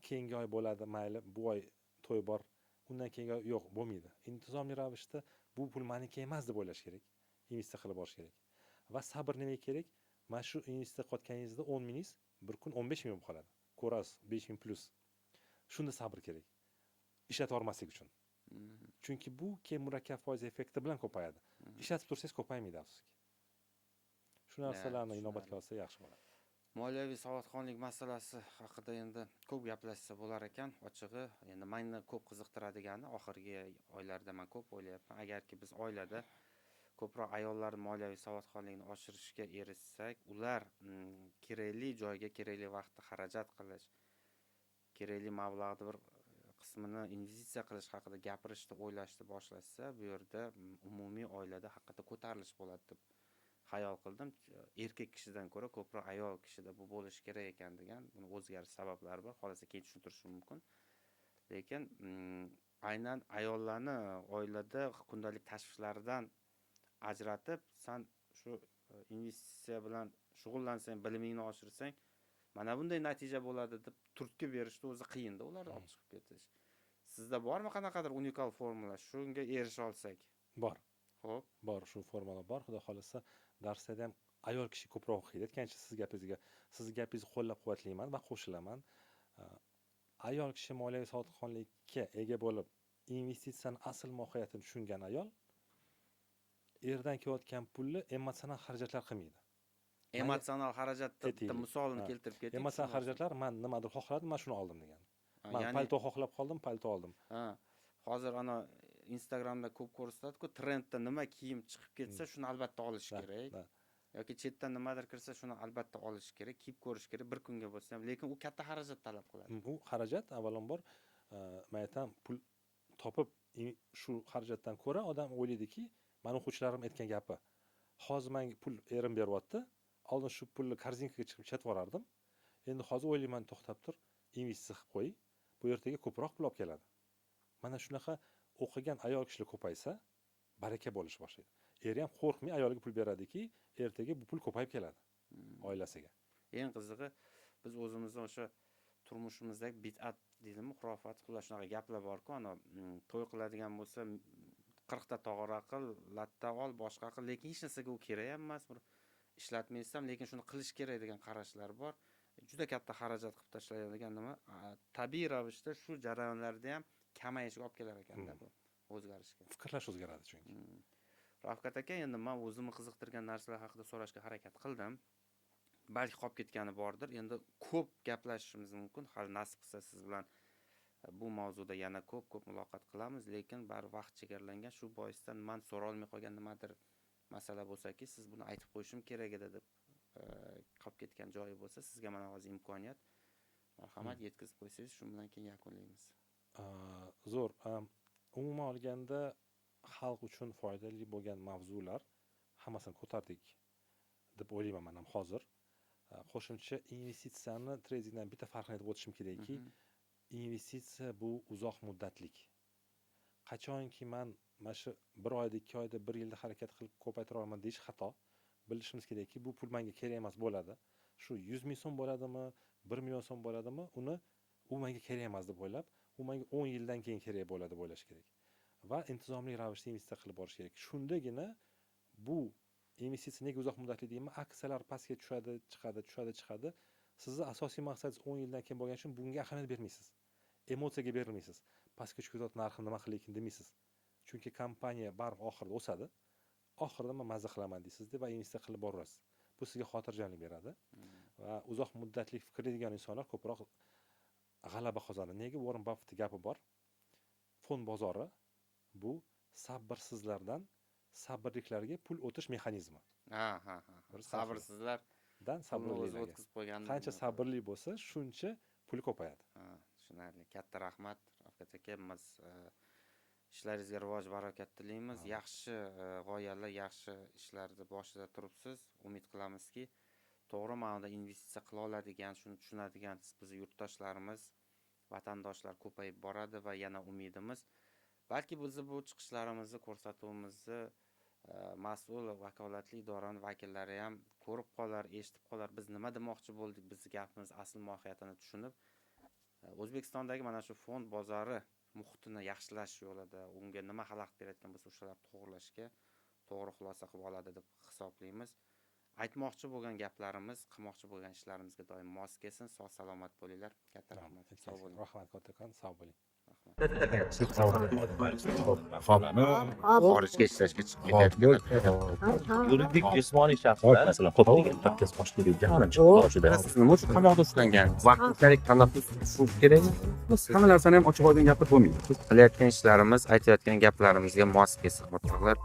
Keyingi oy bo'ladi, mayli, bu oy to'y bor, undan keyingi oy yo'q, bo'lmaydi. Intizomli ravishda bu pul meniki emas deb o'ylash kerak. Investitsiya qilib borish kerak. Va sabr nima kerak? Mana shu investitsiya qilayotganingizda 10 mingingiz bir kun 15 ming bo'lib qoladi. Ko'rasiz, 5 ming plus. Shunda sabr kerak. Ishlatib olmaslik uchun. Chunki bu keyin murakkab foiz effekti bilan ko'payadi. Ishlatib tursangiz ko'paymaydi afsuski. Shu narsalarni inobatga olsa yaxshi bo'ladi. Moliyaviy savodxonlik masalasi haqida endi ko'p gaplashsa bo'lar ekan, ochig'i. Endi meni ko'p qiziqtiradigani oxirgi oylarda men ko'p o'ylayapman, agarki biz oilada ko'proq ayollar moliyaviy savodxonlikni oshirishga erishsak, ular kerakli joyga kerakli vaqtda xarajat qilish, kerakli mablag'ni bir qismini investitsiya qilish haqida gapirishni, o'ylashni boshlashsa, bu yerda umumiy oilada haqiqatda ko'tarilish bo'ladi deb xayol qildim. Erkak kishidan ko'ra ko'proq ayol kishida bu bo'lishi kerak ekan degan, buni o'zgarish sabablari bor. Xolasa keyin tushuntirishim mumkin. Lekin aynan ayollarni oilada kundalik tashvishlaridan ajratib, sen shu investitsiya bilan shug'ullansang, bilimingni oshirsang, mana bunday natija bo'ladi deb turtki berishni o'zi qiyin-da, ularni olib chiqib ketish. Sizda bormi qanaqadir unikal formula? Shunga erisha olsak? Bor. Xo'p, Bor, shu formula bor. Xudo xolasa, darsda ham ayol kishi ko'proq o'qiydi. Aytgancha siz gapingizni qo'llab-quvvatlayman va qo'shilaman. Ayol kishi moliyaviy savodxonlikka ega bo'lib, investitsiyani asl mohiyatini tushungan ayol erdan kelayotgan pulni emotsional xarajatlar qilmaydi. Emotsional xarajatni misolini keltirib keting. Emotsional xarajatlar, men nimadir xohladim, men shuni oldim degan. Men palto xohlab qoldim, palto oldim. Hozir ana Instagramda ko'p ko'rsatadi-ku, trendda nima kiyim chiqib ketsa, shuni albatta olish kerak. Yoki chetdan nimadir kirsa, shuni albatta olish kerak, kiyib ko'rish kerak bir kunga bo'lsa ham, lekin u katta xarajat talab qiladi. Bu xarajat avvalambor men aytam, pul topib shu xarajatdan ko'ra odam o'ylaydiki, men o'quvchilarim aytgan gapi. Hozir menga pul erim beryapti, oldin shu pulni korzinkaga chiqib chatib yuborardim. Endi hozir o'ylayman, to'xtab tur, investitsiya qilib qo'y. Bu ertaga ko'proq pul olib keladi. Mana shunaqa o'qigan ayol kishilar ko'paysa, baraka bo'lish boshlaydi. Eri ham qo'rqmay ayoliga pul beradiki, ertaga bu pul ko'payib keladi oilasiga. Eng qizig'i, biz o'zimizning o'sha turmushimizdagi bid'at deydimi, xurofat, xullas shunaqa gaplar bor-ku, ana to'y qiladigan bo'lsa 40 ta tog'ora qil, latta ol, boshqa qil, lekin hech narsaga u kerak emas. Bir ishlatmaysam, lekin shuni qilish kerak degan qarashlar bor. Juda katta xarajat qilib tashlaydigan nima, tabiiy ravishda shu jarayonlarda ham kamayishga olib kelar ekanda bu o'zgarishga. Fikrlash o'zgaradi chunki. Ravkat aka, endi men o'zimni qiziqtirgan narsalar haqida so'rashga harakat qildim. Balki qolib ketgani bordir. Endi ko'p gaplashishimiz mumkin. Hali nasib qilsa siz bilan bu mavzuda yana ko'p muloqot qilamiz, lekin bari vaqt chegaralangan. Shu boisdan men so'ra olmay qolgan nimadir masala bo'lsa-ki, siz buni aytib qo'yishim kerak edi deb qolib ketgan joyi bo'lsa, sizga mana hozir imkoniyat. Marhamat, yetkazib qo'ysangiz, shu bilan keyin yakunlaymiz. Zo'r. Umuman olganda xalq uchun foydali bo'lgan mavzular hammasini ko'tardik deb o'ylayman men ham hozir. Qo'shimcha investitsiyani tradingdan bitta farqini aytib o'tishim kerakki, investitsiya bu uzoq muddatlik. Qachonki men mana shu 1 oyda, 2 oyda, 1 yilda harakat qilib ko'paytira olaman deyish xato. Bilishimiz kerakki, bu pul menga kerak emas bo'ladi. Shu 100 ming so'm bo'ladimi, 1 million so'm bo'ladimi, u menga kerak emas deb o'ylab, u menga 10 yildan keyin kerak bo'ladi deb o'ylash kerak. Va intizomli ravishda investitsiya qilib borish kerak. Shundagina bu investitsiya nega uzoq muddatli deyman, aksiyalar pastga tushadi, chiqadi. Sizning asosiy maqsadingiz 10 yildan keyin bo'lgani uchun bunga ahamiyat bermaysiz. Emotsiyaga berilmaysiz. Pastga tushgan narxni nima qilaykin demaysiz. Chunki kompaniya baribir oxirida o'sadi. Oxirida men mazza qilaman deysiz-da va investitsiya qilib boraverasiz. Bu sizga xotirjamlik beradi. Va uzoq muddatli fikrlaydigan insonlar ko'proq g'alaba qozonadi. Nega? Warren Buffett gapi bor. Fond bozori bu sabrsizlardan sabrliklarga pul o'tish mexanizmi. Sabrsizlardan sabrlilarga o'tkazib qo'ygan. Qancha sabrli bo'lsa, shuncha pul ko'payadi. Tushunarli. Katta rahmat, Ravkat aka. Biz ishlaringizga rivoj barokat tilaymiz. Yaxshi g'oyalar, yaxshi ishlarni boshida turibsiz. Umid qilamizki, to'g'ri ma'noda investitsiya qila oladigan, shuni tushunadigan bizning yurtdoshlarimiz, vatandoshlar ko'payib boradi va yana umidimiz balki bizni bu chiqishlarimizni, ko'rsatuvimizni mas'ul vakolatli idoraning vakillari ham ko'rib qolar, eshitib qolar. Biz nima demoqchi bo'ldik, bizning gapimiz asl mohiyatini tushunib, O'zbekistondagi mana shu fond bozori muhitini yaxshilash yo'lida unga nima xalaqit berayotgan bo'lsa, o'shalarni to'g'rilashga to'g'ri xulosa qilib oladi deb hisoblaymiz. Aytmoqchi bo'lgan gaplarimiz, qilmoqchi bo'lgan ishlarimizga doim mos kelsin. Sog' salomat bo'linglar. Katta rahmat. Sog' bo'ling. Rahmat kattakon, sog' bo'ling. Xorijga ishlashga chiqib ketayotgan Yuridik jismoniy shaxslar, masalan, qo'pollik pakkasi boshqaruv boshida. siz nima uchun qamoqda ushlangansiz? Vaqtinchalik tanaffus qilish kerak. Biz hamma narsani ham ochiq oydin gapirib bo'lmaydi. Qilayotgan ishlarimiz, aytayotgan gaplarimizga mos kelsin, o'rtoqlar.